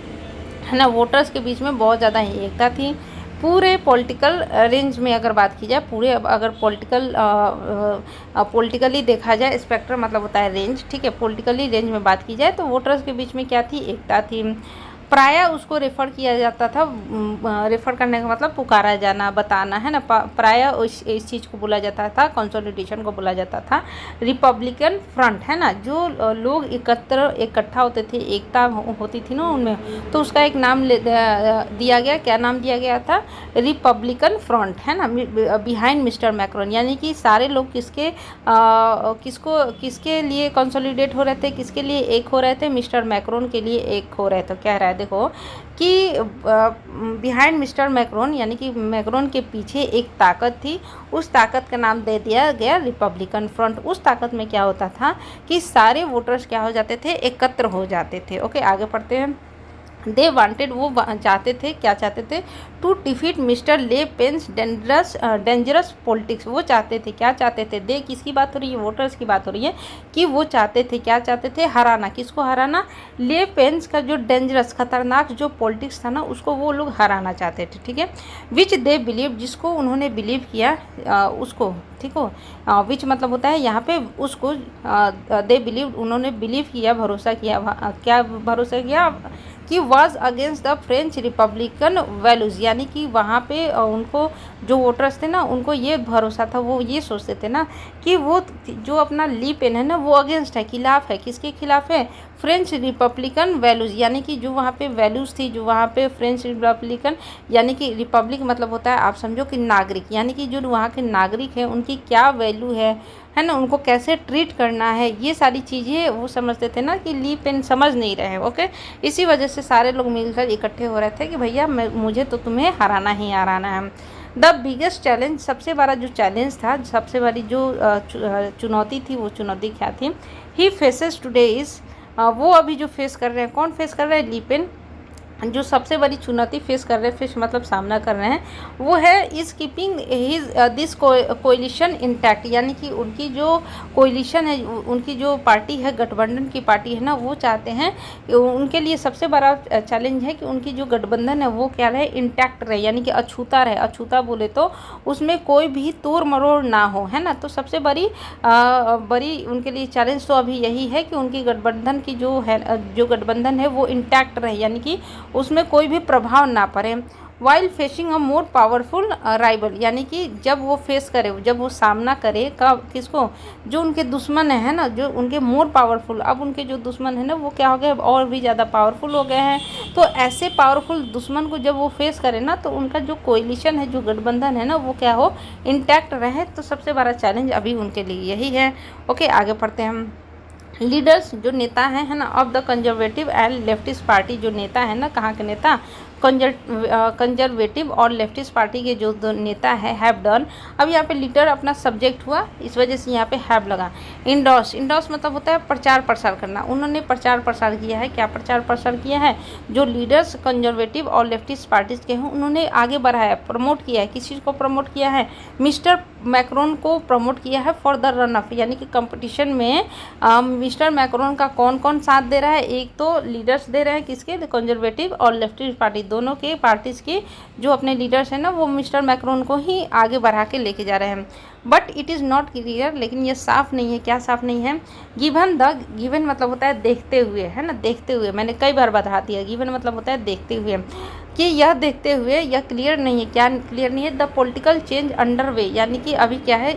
है ना, वोटर्स के बीच में बहुत ज़्यादा ही एकता थी। पूरे पॉलिटिकल रेंज में अगर बात की जाए, पूरे अगर पॉलिटिकली देखा जाए, स्पेक्ट्रम मतलब होता है रेंज। ठीक है, पॉलिटिकली रेंज में बात की जाए तो वोटर्स के बीच में क्या थी, एकता थी। प्राय उसको रेफ़र किया जाता था, रेफ़र करने का मतलब पुकारा जाना, बताना, है ना। प्राय इस चीज़ को बोला जाता था, कंसोलिडेशन को बोला जाता था रिपब्लिकन फ्रंट, है ना। जो लोग इकट्ठा होते थे, एकता होती थी ना उनमें, तो उसका एक नाम दिया गया। क्या नाम दिया गया था, रिपब्लिकन फ्रंट, है ना, बिहाइंड मिस्टर मैक्रोन। यानी कि सारे लोग किसके लिए कंसोलिडेट हो रहे थे, किसके लिए एक हो रहे थे, मिस्टर मैक्रोन के लिए एक हो रहे थे। कह रहा है देखो कि बिहाइंड मिस्टर मैक्रोन, यानी कि मैक्रोन के पीछे एक ताकत थी। उस ताकत का नाम दे दिया गया रिपब्लिकन फ्रंट। उस ताकत में क्या होता था कि सारे वोटर्स क्या हो जाते थे, एकत्र हो जाते थे। ओके, आगे पढ़ते हैं। दे वांटेड, वो चाहते थे, क्या चाहते थे, टू डिफीट मिस्टर ले पेन्स डेंजरस पॉलिटिक्स। वो चाहते थे, क्या चाहते थे, दे किसकी बात हो रही है, वोटर्स की बात हो रही है, कि वो चाहते थे, क्या चाहते थे, हराना। किसको हराना, ले पेन्स का जो डेंजरस, खतरनाक जो पॉलिटिक्स था ना, उसको वो लोग हराना चाहते थे। ठीक है, विच दे बिलीव, जिसको उन्होंने बिलीव किया, उसको, ठीक हो, विच मतलब होता है यहाँ पे उसको, दे बिलीव, उन्होंने बिलीव किया, भरोसा किया, क्या भरोसा किया, कि was against the French Republican values. यानी कि वहाँ पे उनको, जो वोटर्स थे ना, उनको ये भरोसा था, वो ये सोचते थे ना कि वो जो अपना ली पेन है ना, वो अगेंस्ट है, खिलाफ है। किसके खिलाफ है, फ्रेंच रिपब्लिकन वैल्यूज़। यानी कि जो वहाँ पे वैल्यूज़ थी, जो वहाँ पे फ्रेंच रिपब्लिकन, यानी कि रिपब्लिक मतलब होता है, आप समझो कि नागरिक, यानी कि जो वहाँ के नागरिक हैं उनकी क्या वैल्यू है ना, उनको कैसे ट्रीट करना है, ये सारी चीज़ें वो समझते थे ना, कि ली पेन समझ नहीं रहे। ओके, इसी वजह से सारे लोग मिलकर इकट्ठे हो रहे थे कि भैया मुझे तो तुम्हें हराना ही हराना है। द बिगेस्ट चैलेंज, सबसे बड़ा जो चैलेंज था, सबसे बड़ी जो चुनौती थी, वो चुनौती क्या थी, ही फेसेस टुडे इज़, वो अभी जो फेस कर रहे हैं, कौन फेस कर रहे हैं, ली पेन, जो सबसे बड़ी चुनौती फेस कर रहे हैं, फेस मतलब सामना कर रहे हैं, वो है is keeping his this coalition intact, यानी कि उनकी जो कोलिशन है, उनकी जो पार्टी है, गठबंधन की पार्टी है ना, वो चाहते हैं, उनके लिए सबसे बड़ा चैलेंज है कि उनकी जो गठबंधन है वो क्या रहे, इंटैक्ट रहे, यानी कि अछूता रहे। अछूता बोले तो उसमें कोई भी तोड़ मरोड़ ना हो, है ना। तो सबसे बड़ी उनके लिए चैलेंज तो अभी यही है कि उनकी गठबंधन की जो है, जो गठबंधन है वो इंटैक्ट रहे, यानी कि उसमें कोई भी प्रभाव ना पड़े। वाइल फेसिंग अ मोर पावरफुल राइवल, यानी कि जब वो फेस करे, जब वो सामना करे किसको, जो उनके दुश्मन है ना, जो उनके मोर पावरफुल, अब उनके जो दुश्मन है ना वो क्या हो गए, और भी ज़्यादा पावरफुल हो गए हैं। तो ऐसे पावरफुल दुश्मन को जब वो फेस करे ना, तो उनका जो कोलिशन है, जो गठबंधन है ना, वो क्या हो, इंटैक्ट रहे। तो सबसे बड़ा चैलेंज अभी उनके लिए यही है। ओके, आगे पढ़ते हैं हम। लीडर्स, जो नेता हैं, है ना, of the conservative and leftist party, जो नेता है ना, कहाँ के नेता, कंजर्वेटिव और लेफ्टिस्ट पार्टी के जो दो नेता है, हैव डन। अब यहाँ पे लीडर अपना सब्जेक्ट हुआ, इस वजह से यहाँ पे हैव लगा। इंडोर्स, इंडोर्स मतलब होता है प्रचार प्रसार करना। उन्होंने प्रचार प्रसार किया है। क्या प्रचार प्रसार किया है, जो लीडर्स कंजर्वेटिव और लेफ्टिस्ट पार्टीज के हैं, उन्होंने आगे बढ़ाया, प्रमोट किया है। किस चीज़ को प्रमोट किया है, मिस्टर मैक्रोन को प्रमोट किया है फॉर द रन अप, यानी कि कंपटीशन में मिस्टर मैक्रोन का कौन कौन साथ दे रहा है, एक तो लीडर्स दे रहे हैं, किसके, कंजर्वेटिव और लेफ्टिस्ट पार्टी, दोनों के पार्टीज के जो अपने लीडर्स हैं ना, वो मिस्टर मैक्रोन को ही आगे बढ़ा के लेके जा रहे हैं। But it is not clear, लेकिन ये साफ नहीं है। क्या साफ नहीं है, गिवन मतलब होता है देखते हुए, है ना, देखते हुए, मैंने कई बार बता दिया, गिवन मतलब होता है देखते हुए, कि यह देखते हुए, यह क्लियर नहीं है। क्या क्लियर नहीं है, the political change under way, यानी कि अभी क्या है,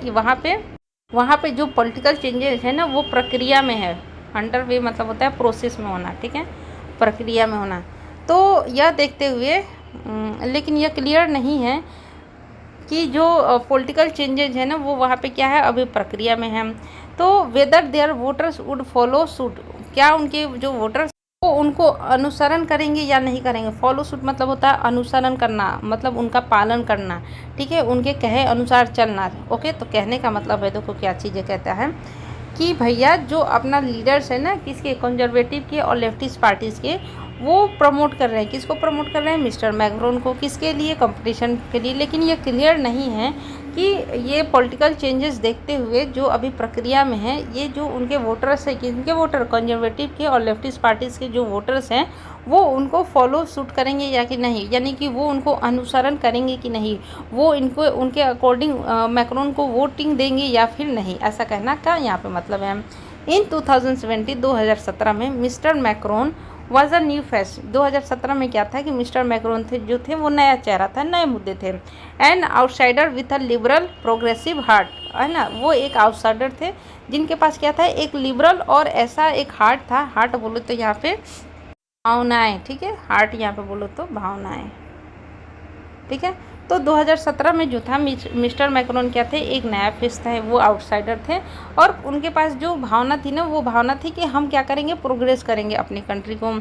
वहाँ पे जो पॉलिटिकल चेंजेस है ना, वो प्रक्रिया में है। अंडर वे मतलब होता है प्रोसेस में होना, ठीक है, प्रक्रिया में होना। तो यह देखते हुए, लेकिन यह क्लियर नहीं है कि जो पॉलिटिकल चेंजेज है ना, वो वहाँ पे क्या है, अभी प्रक्रिया में है। तो whether their voters would follow suit, क्या उनके जो वोटर्स वो उनको अनुसरण करेंगे या नहीं करेंगे। फॉलो सूट मतलब होता है अनुसरण करना, मतलब उनका पालन करना, ठीक है, उनके कहे अनुसार चलना। ओके, तो कहने का मतलब है, देखो क्या चीज़ें कहता है कि भैया जो अपना लीडर्स है ना, किसके, कंजर्वेटिव के और लेफ्टिस्ट पार्टीज़ के, वो प्रमोट कर रहे हैं। किसको प्रमोट कर रहे हैं, मिस्टर मैक्रोन को। किसके लिए, कंपटीशन के लिए। लेकिन ये क्लियर नहीं है कि ये पॉलिटिकल चेंजेस देखते हुए जो अभी प्रक्रिया में है, ये जो उनके वोटर्स हैं, किनके वोटर, कंजर्वेटिव के और लेफ्टिस्ट पार्टीज़ के जो वोटर्स हैं, वो उनको फॉलो सूट करेंगे या कि नहीं, यानी कि वो उनको अनुसरण करेंगे कि नहीं, वो इनको उनके अकॉर्डिंग मैक्रोन को वोटिंग देंगे या फिर नहीं, ऐसा कहना का यहाँ पे मतलब है। इन 2017 में mister Macron was a new face. 2017 में क्या था कि मिस्टर मैक्रोन जो थे वो नया चेहरा था, नए मुद्दे थे। And outsider with a liberal progressive heart, है ना, वो एक आउटसाइडर थे जिनके पास क्या था, एक लिबरल और ऐसा एक हार्ट था। हार्ट बोलो तो यहाँ पे भावनाएं, ठीक है, हार्ट यहाँ पे बोलो तो भावनाएं, ठीक है। तो 2017 में जो था मिस्टर मैक्रोन क्या थे, एक नया फेस था, वो आउटसाइडर थे, और उनके पास जो भावना थी ना, वो भावना थी कि हम क्या करेंगे, प्रोग्रेस करेंगे अपनी कंट्री को।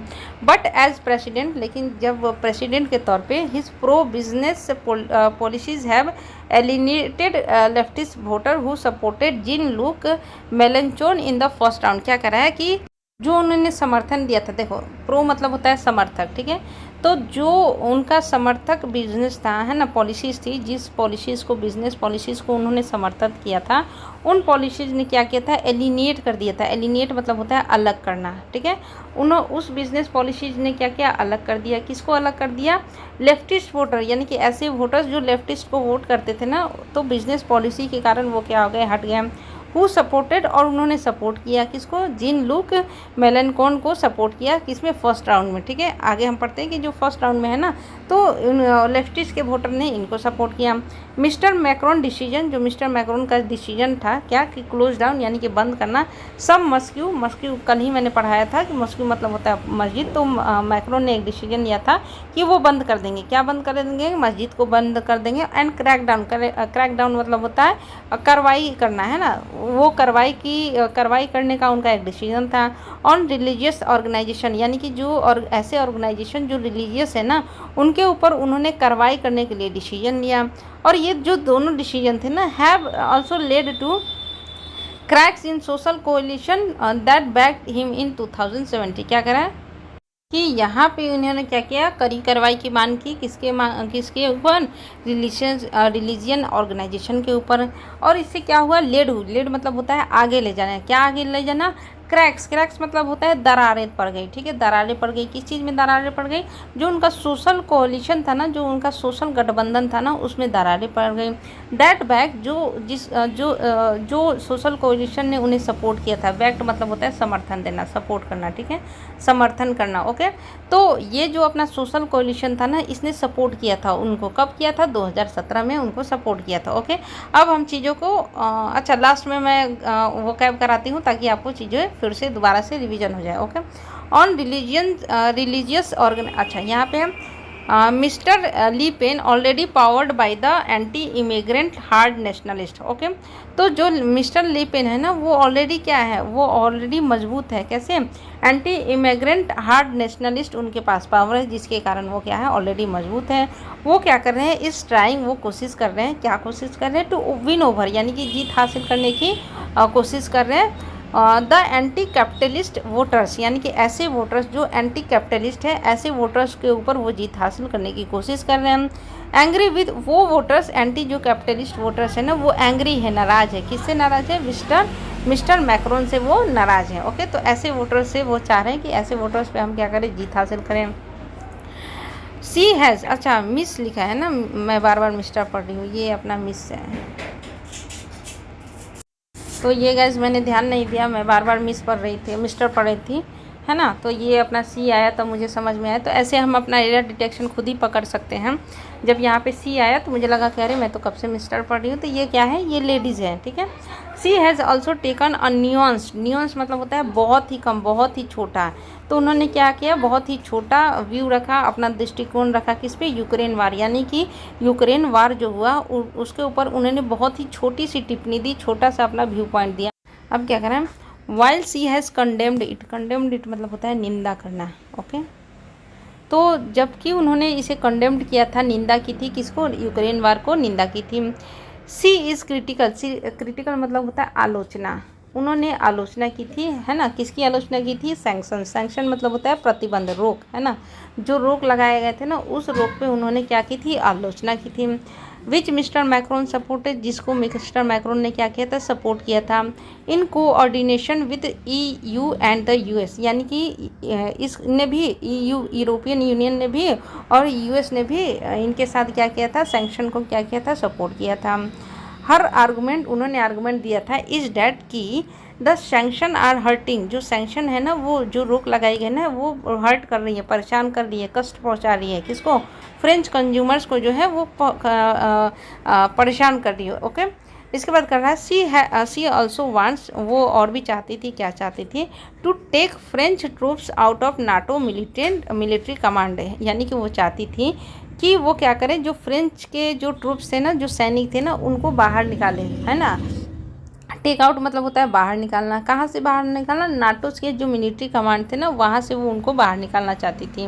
बट एज प्रेसिडेंट, लेकिन जब प्रेसिडेंट के तौर पे his pro business policies have alienated leftist voter who supported Jean Luc Melenchon in the first round. क्या कह रहा है कि जो उन्होंने समर्थन दिया था, देखो प्रो मतलब होता है समर्थक, ठीक है, तो जो उनका समर्थक बिजनेस था, है ना, पॉलिसीज़ थी, जिस पॉलिसीज़ को, बिजनेस पॉलिसीज़ को उन्होंने समर्थन किया था, उन पॉलिसीज़ ने क्या किया था, एलिनेट कर दिया था। एलिनेट मतलब होता है अलग करना, ठीक है, उस बिजनेस पॉलिसीज़ ने क्या किया, अलग कर दिया। किसको अलग कर दिया, लेफ्टिस्ट वोटर, यानी कि ऐसे वोटर्स जो लेफ्टिस्ट को वोट करते थे ना, तो बिजनेस पॉलिसी के कारण वो क्या हो गए, हट गए। हु सपोर्टेड, और उन्होंने सपोर्ट किया किसको, जीन लुक मेलेंचोन को सपोर्ट किया, किसमें, फर्स्ट राउंड में, ठीक है। आगे हम पढ़ते हैं कि जो फर्स्ट राउंड में है ना, तो लेफ्टिस्ट के वोटर ने इनको सपोर्ट किया। मिस्टर मैक्रोन डिसीजन, जो मिस्टर मैक्रोन का डिसीजन था क्या, कि क्लोज डाउन, यानी कि बंद करना, सब मस्क्यू कल ही मैंने पढ़ाया था कि मस्क्यू मतलब होता है मस्जिद। तो मैक्रोन ने एक डिसीजन लिया था कि वो बंद कर देंगे। क्या बंद कर देंगे, मस्जिद को बंद कर देंगे। एंड क्रैकडाउन मतलब होता है कार्रवाई करना, है ना, वो कार्रवाई करने का उनका एक डिसीजन था। ऑन रिलीजियस ऑर्गेनाइजेशन, यानी कि जो और ऐसे ऑर्गेनाइजेशन जो रिलीजियस है ना, उनके ऊपर उन्होंने कार्रवाई करने के लिए डिसीजन लिया। और ये जो दोनों डिसीजन थे ना, have also led to cracks in social coalition that backed him in 2070। क्या कह रहा है कि यहाँ पे उन्होंने क्या किया, कड़ी कार्रवाई की मांग की, किसके ऊपर, रिलीजियन ऑर्गेनाइजेशन के ऊपर। और इससे क्या हुआ, लेड मतलब होता है आगे ले जाना। क्या आगे ले जाना, क्रैक्स मतलब होता है दरारें पड़ गई। ठीक है, दरारें पड़ गई। किस चीज़ में दरारें पड़ गई, जो उनका सोशल कोalition था ना, जो उनका सोशल गठबंधन था ना, उसमें दरारें पड़ गई। दैट बैक जो सोशल कोalition ने उन्हें सपोर्ट किया था, बैक्ट मतलब होता है समर्थन देना, सपोर्ट करना। ठीक है, समर्थन करना। ओके, तो ये जो अपना सोशल कोalition था ना, इसने सपोर्ट किया था उनको। कब किया था, 2017 में उनको सपोर्ट किया था। ओके, अब हम चीज़ों को अच्छा लास्ट में मैं वो कैब कराती हूँ ताकि आपको चीज़ें फिर से दोबारा से रिवीजन हो जाए। ओके, ऑन रिलीजियस अच्छा यहाँ पे हम mister Le Pen already powered by the anti immigrant hard nationalist. Okay, तो जो मिस्टर ली पेन है ना, वो ऑलरेडी क्या है, वो ऑलरेडी मजबूत है। कैसे, एंटी इमिग्रेंट हार्ड नेशनलिस्ट उनके पास पावर है, जिसके कारण वो क्या है, ऑलरेडी मजबूत है। वो क्या कर रहे हैं, इस ट्राइंग, वो कोशिश कर रहे हैं, क्या कोशिश कर रहे हैं, टू विन ओवर, यानी कि जीत हासिल करने की कोशिश कर रहे हैं द एंटी कैपिटलिस्ट वोटर्स, यानी कि ऐसे वोटर्स जो एंटी कैपिटलिस्ट है, ऐसे वोटर्स के ऊपर वो जीत हासिल करने की कोशिश कर रहे हैं। एंग्री विद, वो वोटर्स, एंटी जो कैपिटलिस्ट वोटर्स है ना, वो एंग्री है, नाराज़ है। किससे नाराज़ है, मिस्टर मैक्रोन से वो नाराज़ है। ओके, तो ऐसे वोटर्स से वो चाह रहे हैं कि ऐसे वोटर्स पे हम क्या करें, जीत हासिल करें। सी हैज़, अच्छा मिस लिखा है ना, मैं बार बार मिस्टर पढ़ रही हूँ, ये अपना मिस है। तो ये गाइस मैंने ध्यान नहीं दिया, मैं बार बार मिस पढ़ रही थी, मिस्टर पढ़ रही थी, है ना। तो ये अपना सी आया तो मुझे समझ में आया। तो ऐसे हम अपना एरिया डिटेक्शन खुद ही पकड़ सकते हैं। जब यहाँ पे सी आया तो मुझे लगा कि अरे मैं तो कब से मिस्टर पढ़ रही हूँ, तो ये क्या है, ये लेडीज़ है। ठीक है, सी हैज़ ऑल्सो टेकन अ न्यूअंस मतलब होता है बहुत ही कम, बहुत ही छोटा। तो उन्होंने क्या किया, बहुत ही छोटा व्यू रखा, अपना दृष्टिकोण रखा किस पे, यूक्रेन वार, यानी कि यूक्रेन वार जो हुआ उसके ऊपर उन्होंने बहुत ही छोटी सी टिप्पणी दी, छोटा सा अपना व्यू पॉइंट दिया। अब क्या करें, while she has condemned it मतलब होता है निंदा करना। ओके, तो जबकि उन्होंने इसे कंडेम्ड किया था, निंदा की थी, किसको, यूक्रेन वार को निंदा की थी। सी इज़ क्रिटिकल मतलब होता है आलोचना, उन्होंने आलोचना की थी, है ना। किसकी आलोचना की थी, सैंक्शन मतलब होता है प्रतिबंध, रोक, है ना। जो रोक लगाए गए थे ना, उस रोक पे उन्होंने क्या की थी, आलोचना की थी। विच मिस्टर मैक्रोन सपोर्टेड, जिसको मिस्टर मैक्रोन ने क्या किया था, सपोर्ट किया था। In coordination with EU and the US, यानी कि इसने भी, यूरोपियन यूनियन ने भी और US ने भी इनके साथ क्या किया था, सैंक्शन को क्या किया था, सपोर्ट किया था। हर आर्गूमेंट, उन्होंने आर्गूमेंट दिया था, इज डैट की द सैंक्शन आर हर्टिंग, जो सैंक्शन है ना, वो जो रोक लगाई गई ना, वो हर्ट कर रही है, परेशान कर रही है, कष्ट पहुंचा रही है, किसको, फ्रेंच कंज्यूमर्स को जो है वो परेशान कर रही है। ओके, इसके बाद कर रहा है सी ऑल्सो वांट्स, वो और भी चाहती थी, क्या चाहती थी, to take French troops out of NATO military command, यानी कि वो चाहती थी कि वो क्या करें, जो फ्रेंच के जो ट्रूप्स थे ना, जो सैनिक थे ना, उनको बाहर निकाले, है ना। टेक आउट मतलब होता है बाहर निकालना, कहाँ से बाहर निकालना, नाटो के जो मिलिट्री कमांड थे ना, वहाँ से वो उनको बाहर निकालना चाहती थी।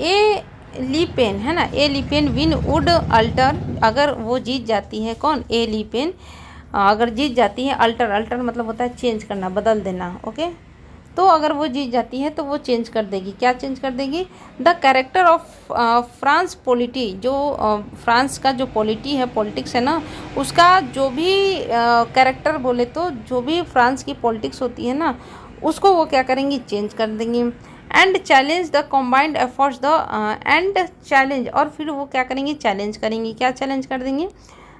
ए ली पेन, है ना, ए Le Pen win would alter, अगर वो जीत जाती है, कौन, ए ली पेन अगर जीत जाती है, अल्टर मतलब होता है चेंज करना, बदल देना। ओके, तो अगर वो जीत जाती है तो वो चेंज कर देगी, क्या चेंज कर देगी, the character of France polity, जो फ्रांस का जो पॉलिटी है, पॉलिटिक्स है ना, उसका जो भी कैरेक्टर बोले तो जो भी फ्रांस की पॉलिटिक्स होती है ना, उसको वो क्या करेंगी, चेंज कर देंगी। And challenge the combined efforts और फिर वो क्या करेंगी, चैलेंज करेंगी, क्या चैलेंज कर देंगी,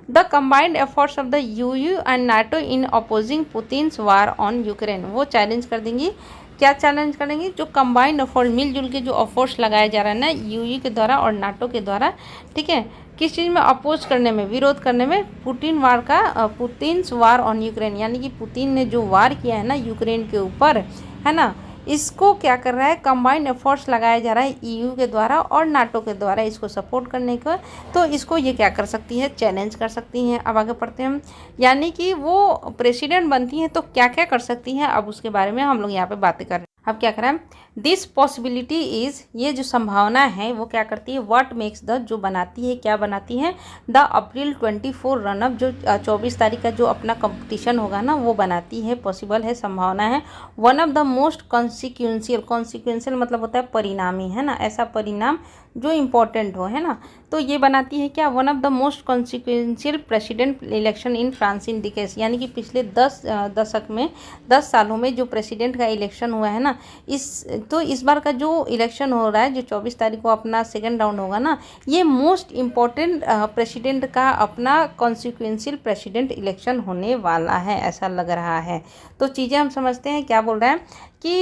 the combined efforts of the EU and NATO in opposing Putin's war on Ukraine, वो चैलेंज कर देंगी, क्या चैलेंज करेंगी, जो कंबाइंड एफर्ट, मिलजुल के जो एफर्ट्स लगाया जा रहा है ना, EU के द्वारा और नाटो के द्वारा, ठीक है, किस चीज़ में, अपोज करने में, विरोध करने में, पुतिन्स वार ऑन यूक्रेन, यानी कि पुतिन ने जो वार किया है ना यूक्रेन के ऊपर, है ना, इसको क्या कर रहा है, कंबाइंड एफर्ट्स लगाया जा रहा है EU के द्वारा और नाटो के द्वारा, इसको सपोर्ट करने का। तो इसको ये क्या कर सकती है, चैलेंज कर सकती हैं। अब आगे पढ़ते हैं हम, यानी कि वो प्रेसिडेंट बनती हैं तो क्या क्या कर सकती हैं, अब उसके बारे में हम लोग यहाँ पे बातें कर रहे हैं। अब क्या करें, दिस पॉसिबिलिटी इज़, ये जो संभावना है वो क्या करती है, व्हाट मेक्स द, जो बनाती है, क्या बनाती है, द अप्रैल 24 रनअप, जो 24 तारीख का जो अपना कंपटीशन होगा ना वो बनाती है, पॉसिबल है, संभावना है। One of the most consequential, consequential मतलब होता है परिणामी, है ना, ऐसा परिणाम जो इम्पोर्टेंट हो, है ना, तो ये बनाती है क्या, one of the most consequential president election in France in decades, यानी कि पिछले 10 दशक में, 10 सालों में जो प्रेसिडेंट का इलेक्शन हुआ है ना, इस बार का जो इलेक्शन हो रहा है, जो 24 तारीख को अपना सेकेंड राउंड होगा ना, ये मोस्ट इम्पॉर्टेंट प्रेसिडेंट का अपना कॉन्सिक्वेंशियल प्रेसिडेंट इलेक्शन होने वाला है, ऐसा लग रहा है। तो चीज़ें हम समझते हैं क्या बोल रहे हैं कि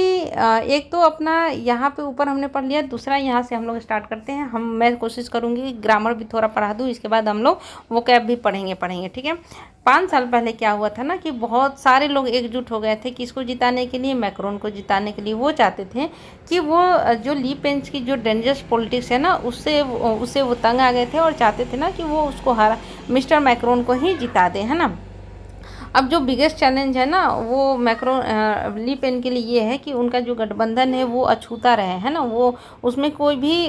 एक तो अपना यहाँ पे ऊपर हमने पढ़ लिया, दूसरा यहाँ से हम लोग स्टार्ट करते हैं। मैं कोशिश करूँगी कि ग्रामर भी थोड़ा पढ़ा दूँ, इसके बाद हम लोग वोकैब भी पढ़ेंगे, ठीक है। 5 साल पहले क्या हुआ था ना कि बहुत सारे लोग एकजुट हो गए थे किसको जिताने के लिए, मैक्रोन को जिताने के लिए। वो चाहते थे कि वो जो ली पेन की जो डेंजरस पॉलिटिक्स है ना, उससे वो तंग आ गए थे और चाहते थे ना कि वो उसको मिस्टर मैक्रोन को ही जिता दे, है ना। अब जो बिगेस्ट चैलेंज है ना वो मैक्रोन ली पेन के लिए ये है कि उनका जो गठबंधन है वो अछूता रहे, है ना, वो उसमें कोई भी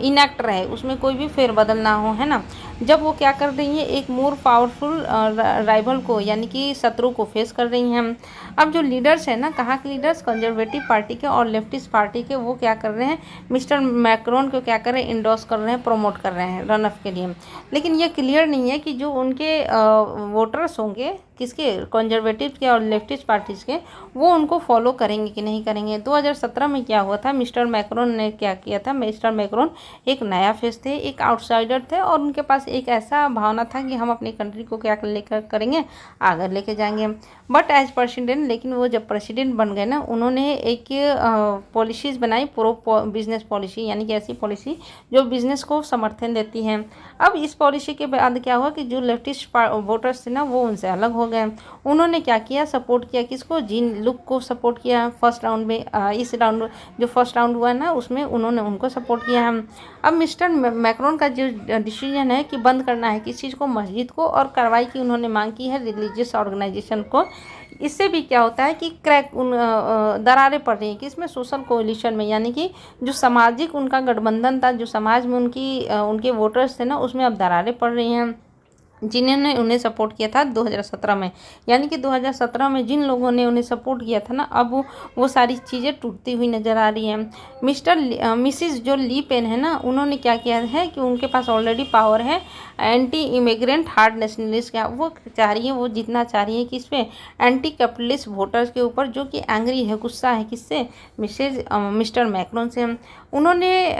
इनएक्ट रहे, उसमें कोई भी फेरबदल ना हो, है ना। जब वो क्या कर रही हैं, एक मोर पावरफुल राइवल को, यानी कि शत्रु को फेस कर रही हैं। अब जो लीडर्स हैं ना, कहाँ के लीडर्स, कंजर्वेटिव पार्टी के और लेफ्टिस्ट पार्टी के, वो क्या कर रहे हैं, मिस्टर मैक्रोन को क्या कर रहे हैं, इंडोर्स कर रहे हैं, प्रमोट कर रहे हैं रन ऑफ के लिए। लेकिन ये क्लियर नहीं है कि जो उनके वोटर्स होंगे, किसके, कंजर्वेटिव के और लेफ्टिस्ट पार्टीज़ के, वो उनको फॉलो करेंगे कि नहीं करेंगे। 2017 में क्या हुआ था, मिस्टर मैक्रोन ने क्या किया था, मिस्टर मैक्रोन एक नया फेस थे, एक आउटसाइडर थे और उनके पास एक ऐसा भावना था कि हम अपनी कंट्री को क्या लेकर करेंगे, आगे लेके जाएंगे। बट एज प्रेसिडेंट, लेकिन वो जब प्रेसिडेंट बन गए ना, उन्होंने एक पॉलिसीज़ बनाई, प्रो बिजनेस पॉलिसी, यानी कि ऐसी पॉलिसी जो बिजनेस को समर्थन देती हैं। अब इस पॉलिसी के बाद क्या हुआ कि जो लेफ्टिस्ट वोटर्स थे ना, वो उनसे अलग हो गए। उन्होंने क्या किया, सपोर्ट किया किसको, जीन लुक को सपोर्ट किया फर्स्ट राउंड में। इस राउंड जो फर्स्ट राउंड हुआ ना, उसमें उन्होंने उनको सपोर्ट किया है। अब मिस्टर मैक्रोन का जो डिसीजन है कि बंद करना है किस चीज़ को, मस्जिद को, और कार्रवाई की उन्होंने मांग की है रिलीजियस ऑर्गेनाइजेशन को। इससे भी क्या होता है कि दरारें पड़ रही हैं किसमें, सोशल कोलिशन में, यानी कि जो सामाजिक उनका गठबंधन था, जो समाज में उनके वोटर्स थे ना, उसमें अब दरारें पड़ रही हैं। जिन्होंने उन्हें सपोर्ट किया था 2017 में, यानी कि 2017 में जिन लोगों ने उन्हें सपोर्ट किया था ना, अब वो सारी चीज़ें टूटती हुई नज़र आ रही हैं। मिसिस जो ली पेन है ना, उन्होंने क्या किया है कि उनके पास ऑलरेडी पावर है, एंटी इमिग्रेंट हार्ड नेशनलिस्ट का वो चाह रही है, वो जीतना चाह रही है किस पे, एंटी कैपिटलिस्ट वोटर्स के ऊपर, जो कि एंग्री है, गुस्सा है किससे, मिस्टर मैक्रोन से। उन्होंने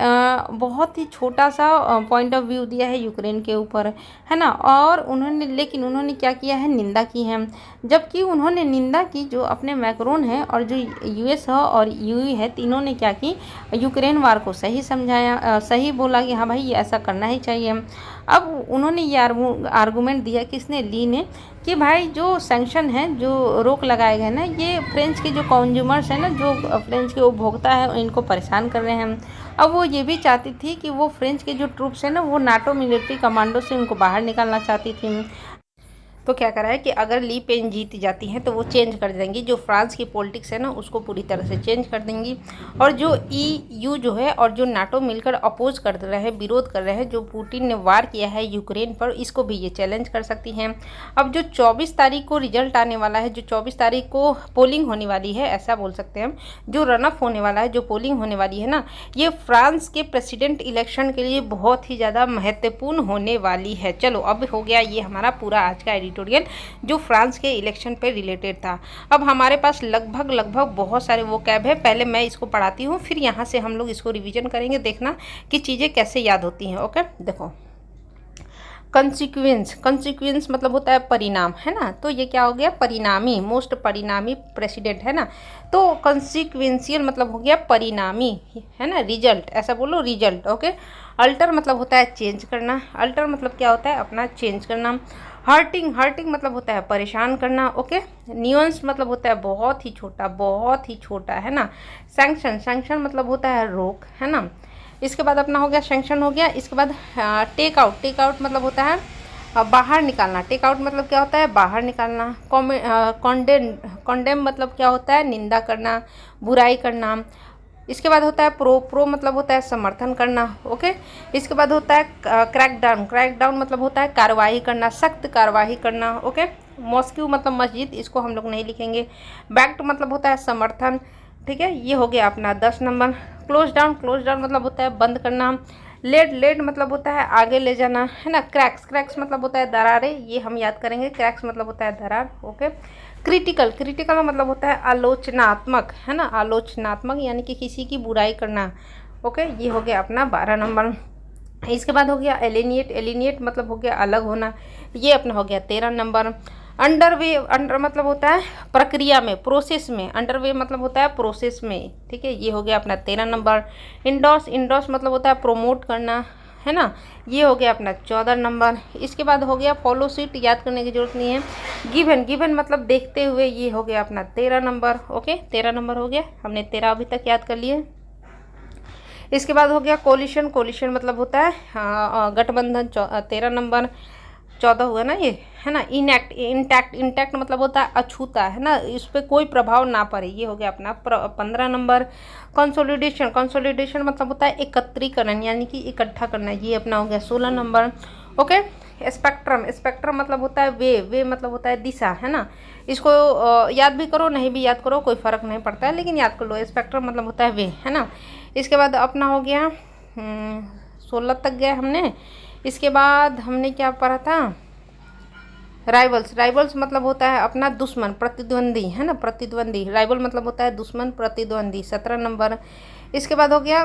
बहुत ही छोटा सा पॉइंट ऑफ व्यू दिया है यूक्रेन के ऊपर, है ना, और लेकिन उन्होंने क्या किया है, निंदा की है। जबकि उन्होंने निंदा की जो अपने मैक्रोन है और जो यूएस है और यूई है, तीनों ने क्या की, यूक्रेन वार को सही समझाया, सही बोला कि हाँ भाई ये ऐसा करना ही चाहिए। अब उन्होंने ये आर्गूमेंट दिया किसने, ली ने, कि भाई जो सैंक्शन है, जो रोक लगाए गए ना, ये फ्रेंच के जो कंज्यूमर्स हैं ना, जो फ्रेंच के उपभोक्ता है, इनको परेशान कर रहे हैं। अब वो ये भी चाहती थी कि वो फ्रेंच के जो ट्रूप्स हैं ना, वो नाटो मिलिट्री कमांडो से उनको बाहर निकालना चाहती थी। तो क्या करा है कि अगर ली पेन जीत जाती हैं तो वो चेंज कर देंगी, जो फ्रांस की पॉलिटिक्स है ना उसको पूरी तरह से चेंज कर देंगी। और जो EU जो है और जो नाटो मिलकर अपोज कर रहे हैं, विरोध कर रहे हैं, जो पुतिन ने वार किया है यूक्रेन पर, इसको भी ये चैलेंज कर सकती हैं। अब जो 24 तारीख को रिजल्ट आने वाला है, जो 24 तारीख को पोलिंग होने वाली है, ऐसा बोल सकते हैं हम, जो रनअप होने वाला है, जो पोलिंग होने वाली है ना, ये फ्रांस के प्रेसिडेंट इलेक्शन के लिए बहुत ही ज़्यादा महत्वपूर्ण होने वाली है। चलो अब हो गया ये हमारा पूरा आज का एडिटोरियल जो फ्रांस के इलेक्शन पे रिलेटेड था। अब हमारे पास लगभग बहुत सारे वोकैब है, पहले मैं इसको पढ़ाती हूँ, फिर यहाँ से हम लोग इसको रिवीजन करेंगे, देखना कि चीज़ें कैसे याद होती हैं। ओके, देखो, कंसिक्वेंस मतलब होता है परिणाम, है ना, तो ये क्या हो गया, परिणामी, मोस्ट परिणामी प्रेसिडेंट, है ना। तो कंसिक्वेंशियल मतलब हो गया परिणामी, है ना, रिजल्ट, ऐसा बोलो, रिजल्ट। ओके, अल्टर मतलब होता है चेंज करना, अल्टर मतलब क्या होता है, अपना चेंज करना। हर्टिंग मतलब होता है परेशान करना। ओके, न्यूएंस मतलब होता है बहुत ही छोटा, है ना। सैंक्शन मतलब होता है रोक, है ना। इसके बाद अपना हो गया सैंक्शन हो गया। इसके बाद टेक आउट मतलब होता है बाहर निकालना। टेक आउट मतलब क्या होता है, बाहर निकालना। कॉन्डेम मतलब क्या होता है, निंदा करना, बुराई करना। इसके बाद होता है प्रो, प्रो मतलब होता है समर्थन करना, ओके। इसके बाद होता है क्रैकडाउन, क्रैकडाउन मतलब होता है कार्रवाई करना, सख्त कार्रवाई करना, ओके। मॉस्क्यू मतलब मस्जिद, इसको हम लोग नहीं लिखेंगे। बैक्ड मतलब होता है समर्थन, ठीक है। ये हो गया अपना 10 number. Close down, close down मतलब होता है बंद करना। लेड, लेड मतलब होता है आगे ले जाना, है ना। क्रैक्स, क्रैक्स मतलब होता है दरारें, ये हम याद करेंगे, क्रैक्स मतलब होता है दरार, ओके। क्रिटिकल, क्रिटिकल मतलब होता है आलोचनात्मक, है ना, आलोचनात्मक यानी कि किसी की बुराई करना, ओके। ये हो गया अपना 12 नंबर। इसके बाद हो गया एलिनिएट, एलिनिएट मतलब हो गया अलग होना, ये अपना हो गया 13 नंबर। अंडरवे, अंडर मतलब होता है प्रक्रिया में, प्रोसेस में, अंडरवे मतलब होता है प्रोसेस में, ठीक है। ये हो गया अपना 13 नंबर। इंडोर्स, इंडोर्स मतलब होता है प्रोमोट करना, है ना। ये हो गया अपना 14 नंबर। इसके बाद हो गया फॉलो सीट, याद करने की जरूरत नहीं है। गिवन, गिवन मतलब देखते हुए, ये हो गया अपना 13 नंबर, ओके। 13 नंबर हो गया, हमने 13 अभी तक याद कर लिए। इसके बाद हो गया कोलिशन, कोलिशन मतलब होता है गठबंधन, 13 नंबर। 14 हुआ ना ये, है ना। इनएक्ट, इंटैक्ट, इंटैक्ट मतलब होता है अछूता, है ना, इस पर कोई प्रभाव ना पड़े, ये हो गया अपना 15 नंबर। कंसोलिडेशन, कंसोलिडेशन मतलब होता है एकत्रीकरण यानी कि इकट्ठा करना, ये अपना हो गया 16 नंबर, ओके। स्पेक्ट्रम, स्पेक्ट्रम मतलब होता है वे, वे मतलब होता है दिशा, है ना। इसको याद भी करो नहीं भी याद करो कोई फ़र्क नहीं पड़ता है, लेकिन याद कर लो, स्पेक्ट्रम मतलब होता है वे, है ना। इसके बाद अपना हो गया 16 तक गए हमने। इसके बाद हमने क्या पढ़ा था, राइवल्स, राइवल्स मतलब होता है अपना दुश्मन, प्रतिद्वंदी, है ना, प्रतिद्वंदी। राइवल मतलब होता है दुश्मन, प्रतिद्वंदी, 17 नंबर। इसके बाद हो गया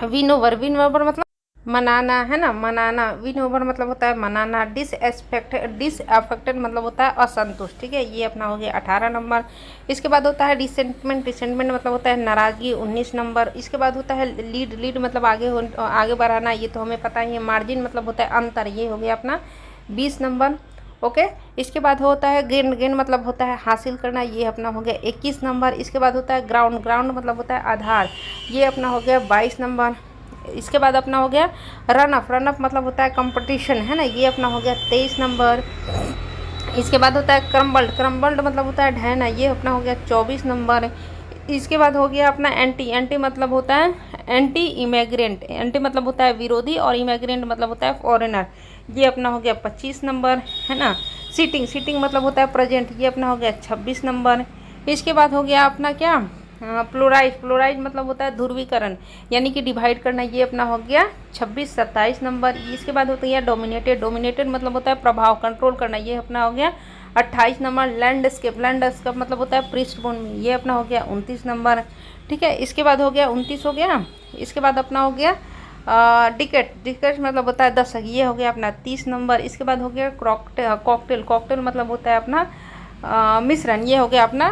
विन ओवर, विन ओवर मतलब मनाना, है ना, मनाना। विन ओवर मतलब होता है मनाना। डिसअफेक्टेड मतलब होता है असंतुष्ट, ठीक है। ये अपना हो गया 18 नंबर। इसके बाद होता है रिसेंटमेंट, रिसेंटमेंट मतलब होता है नाराज़गी, 19 नंबर। इसके बाद होता है लीड, लीड मतलब आगे बढ़ाना, ये तो हमें पता ही है। मार्जिन मतलब होता है अंतर, ये हो गया अपना 20 नंबर, ओके। इसके बाद होता है गेन, गेन मतलब होता है हासिल करना, ये अपना हो गया 21 नंबर। इसके बाद होता है ग्राउंड, ग्राउंड मतलब होता है आधार, ये अपना हो गया 22 नंबर। इसके बाद अपना हो गया रन अप, रन अप मतलब होता है कंपटीशन, है ना, ये अपना हो गया 23 नंबर। इसके बाद होता है क्रम्बल्ड, क्रम्बल्ड मतलब होता है ढहना, ये अपना हो गया 24 नंबर। इसके बाद हो गया अपना एंटी, एंटी मतलब होता है एंटी इमिग्रेंट, एंटी मतलब होता है विरोधी और इमिग्रेंट मतलब होता है फॉरेनर, ये अपना हो गया 25 नंबर, है ना। सीटिंग, सीटिंग मतलब होता है प्रेजेंट, ये अपना हो गया 26 नंबर। इसके बाद हो गया अपना क्या प्लोराइज, प्लोराइज मतलब होता है ध्रुवीकरण यानी कि डिवाइड करना, ये अपना हो गया 26, 27 नंबर। इसके बाद होता है डोमिनेटेड, डोमिनेटेड मतलब होता है प्रभाव, कंट्रोल करना, ये अपना हो गया 28 नंबर। लैंडस्केप, लैंडस्केप मतलब होता है पृष्ठभूमि, ये अपना हो गया 29 नंबर, ठीक है। इसके बाद हो गया 29 हो गया। इसके बाद अपना हो गया डिकेट, डिकेट मतलब होता है दशक, ये हो गया अपना 30 नंबर। इसके बाद हो गया कॉकटेल, कॉकटेल मतलब होता है अपना मिश्रण, ये हो गया अपना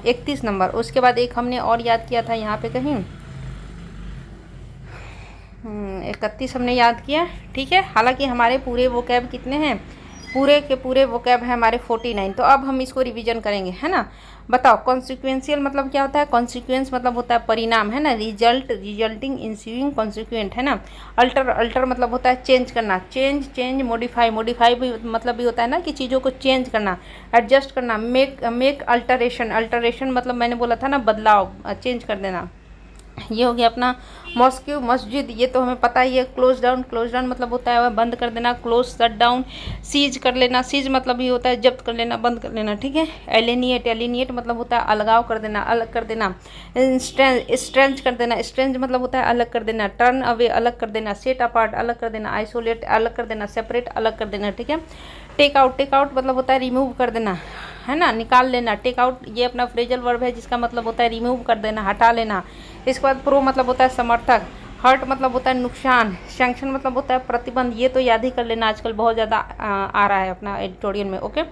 31 नंबर। उसके बाद एक हमने और याद किया था यहाँ पे कहीं 31 हमने याद किया, ठीक है। हालांकि हमारे पूरे वोकैब कितने हैं, पूरे के पूरे वोकैब है हमारे 49। तो अब हम इसको रिवीजन करेंगे, है ना। बताओ कॉन्सिक्वेंशियल मतलब क्या होता है, कॉन्सिक्वेंस मतलब होता है परिणाम, है ना। रिजल्ट, रिजल्टिंग, इंस्यूइंग, कॉन्सिक्वेंट, है ना। अल्टर, अल्टर मतलब होता है चेंज करना, चेंज, चेंज, मॉडिफाई, मॉडिफाई भी मतलब भी होता है ना कि चीज़ों को चेंज करना, एडजस्ट करना। मेक, मेक अल्टरेशन, अल्टरेशन मतलब मैंने बोला था ना बदलाव, चेंज कर देना, ये हो गया अपना मॉस्क्यू, मस्जिद, ये तो हमें पता ही है। क्लोज डाउन, क्लोज डाउन मतलब होता है बंद कर देना, क्लोज, शट डाउन। सीज कर लेना, सीज मतलब ये होता है जब्त कर लेना, बंद कर लेना, ठीक है। एलिनिएट, एलिनिएट मतलब होता है अलगाव कर देना, अलग कर देना। स्ट्रेंज कर देना, स्ट्रेंज मतलब होता है अलग कर देना। टर्न अवे अलग कर देना, सेट अपार्ट अलग कर देना, आइसोलेट अलग कर देना, सेपरेट अलग कर देना, ठीक है। टेक आउट, टेक आउट मतलब होता है रिमूव कर देना, है ना, निकाल लेना। टेक आउट ये अपना फ्रेजल वर्ब है जिसका मतलब होता है रिमूव कर देना, हटा लेना। इसके बाद प्रो मतलब होता है समर्थक, हर्ट मतलब होता है नुकसान, सैंक्शन मतलब होता है प्रतिबंध, ये तो याद ही कर लेना, आजकल बहुत ज़्यादा आ रहा है अपना एडिटोरियल में, ओके।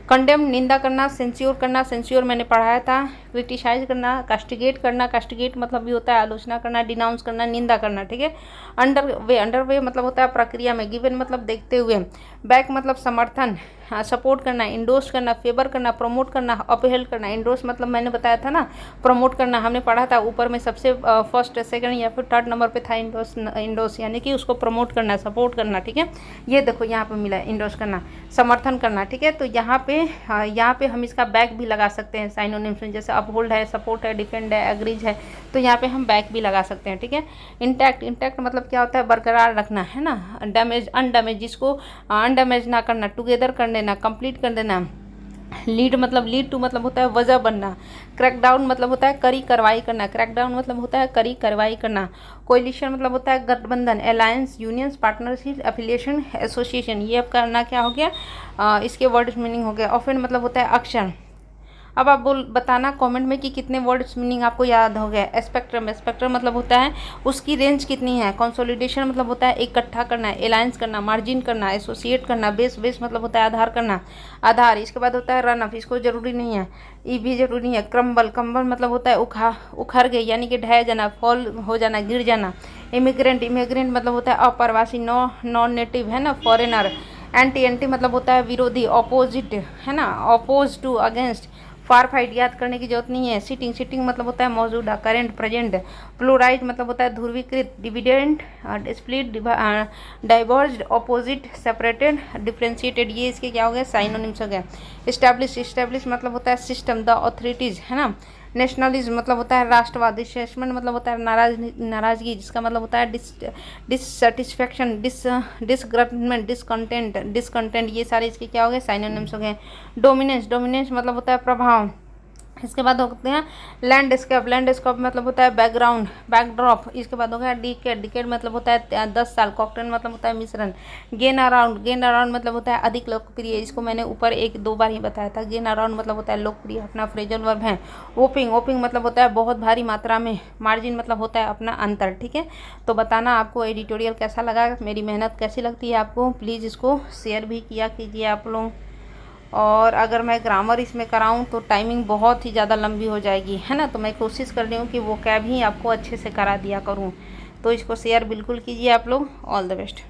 कंडेम निंदा करना, सेंस्योर करना, सेंस्योर मैंने पढ़ाया था। क्रिटिसाइज करना, कास्टिगेट करना, कास्टिगेट मतलब भी होता है आलोचना करना, डिनाउंस करना, निंदा करना, ठीक है। अंडरवे, अंडरवे मतलब होता है प्रक्रिया में। गिवन मतलब देखते हुए। बैक मतलब समर्थन, सपोर्ट करना, इंडोर्स करना, फेवर करना, प्रमोट करना, अपहेल्ड करना। इंडोर्स मतलब मैंने बताया था ना प्रमोट करना, हमने पढ़ा था ऊपर में सबसे फर्स्ट, सेकंड या फिर थर्ड नंबर पे था इंडोस यानी कि उसको प्रमोट करना, सपोर्ट करना, ठीक है। ये देखो यहाँ पे मिला है इंडोस करना, समर्थन करना, ठीक है। तो यहाँ पे हम इसका बैक भी लगा सकते हैं साइनोनिम्स में, जैसे अपहोल्ड है, सपोर्ट है, डिफेंड है, एग्रीज है, तो यहाँ पे हम बैक भी लगा सकते हैं, ठीक है। इंटैक्ट मतलब क्या होता है, बरकरार रखना, है ना। डैमेज, अनडैमेज, जिसको अनडैमेज ना करना, टुगेदर कर देना, कंप्लीट कर देना। लीड टू मतलब होता है वजह बनना। क्रैकडाउन मतलब होता है कड़ी कार्रवाई करना, क्रैकडाउन मतलब होता है कड़ी कार्रवाई करना। कोलिशन मतलब होता है गठबंधन, alliance, unions, partnership, affiliation, association. ये अब करना क्या हो गया, इसके वर्ड्स मीनिंग हो गया। ऑफेंड मतलब होता है अक्षर। अब आप बताना कमेंट में कि कितने वर्ड्स मीनिंग आपको याद हो गया। स्पेक्ट्रम मतलब होता है उसकी रेंज कितनी है। कंसोलिडेशन मतलब होता है इकट्ठा करना, अलायंस करना, मार्जिन करना, एसोसिएट करना। बेस मतलब होता है आधार करना, आधार। इसके बाद होता है रन अप, इसको जरूरी नहीं है, ये भी जरूरी नहीं है। क्रम्बल मतलब होता है उखड़ गई, यानी कि ढह जाना, फॉल हो जाना, गिर जाना। इमिग्रेंट मतलब होता है अप्रवासी, नॉन नेटिव, है ना, फॉरेनर। एंटी मतलब होता है विरोधी, ऑपोजिट, है ना, oppose to, against. Far right याद करने की जरूरत नहीं है। सिटिंग मतलब होता है मौजूदा, करेंट, प्रेजेंट। प्लूराइड मतलब होता है ध्रुवीकृत, डिविडेंट, split, diverged, opposite, separated, differentiated. ये इसके क्या हो गए, साइनोनिम्स हो गए। इस्टेब्लिश मतलब होता है सिस्टम, द अथॉरिटीज, है ना। नेशनलिज्म मतलब होता है राष्ट्रवाद। डिसैटिस्फैक्शन मतलब होता है नाराजगी, जिसका मतलब होता है डिससेटिस्फैक्शन, डिसग्रटमेंट, डिसकंटेंट। ये सारे इसके क्या हो गए, साइनोनिम्स हो गए। डोमिनेंस मतलब होता है प्रभाव। इसके बाद होते हैं लैंडस्केप मतलब होता है बैकग्राउंड, बैकड्रॉप। इसके बाद हो गया डिकेड मतलब होता है 10 साल। कॉकटेल मतलब होता है मिश्रण। गेन अराउंड मतलब होता है अधिक लोकप्रिय। इसको मैंने ऊपर 1-2 बार ही बताया था। गेन अराउंड मतलब होता है लोकप्रिय, अपना फ्रेजल वर्ब है। ओपिंग मतलब होता है बहुत भारी मात्रा में। मार्जिन मतलब होता है अपना अंतर, ठीक है। तो बताना आपको एडिटोरियल कैसा लगा, मेरी मेहनत कैसी लगती है आपको। प्लीज़ इसको शेयर भी किया कीजिए आप लोग। और अगर मैं ग्रामर इसमें कराऊं तो टाइमिंग बहुत ही ज़्यादा लंबी हो जाएगी, है ना। तो मैं कोशिश कर रही हूँ कि वो कैब ही आपको अच्छे से करा दिया करूँ। तो इसको शेयर बिल्कुल कीजिए आप लोग। All the best.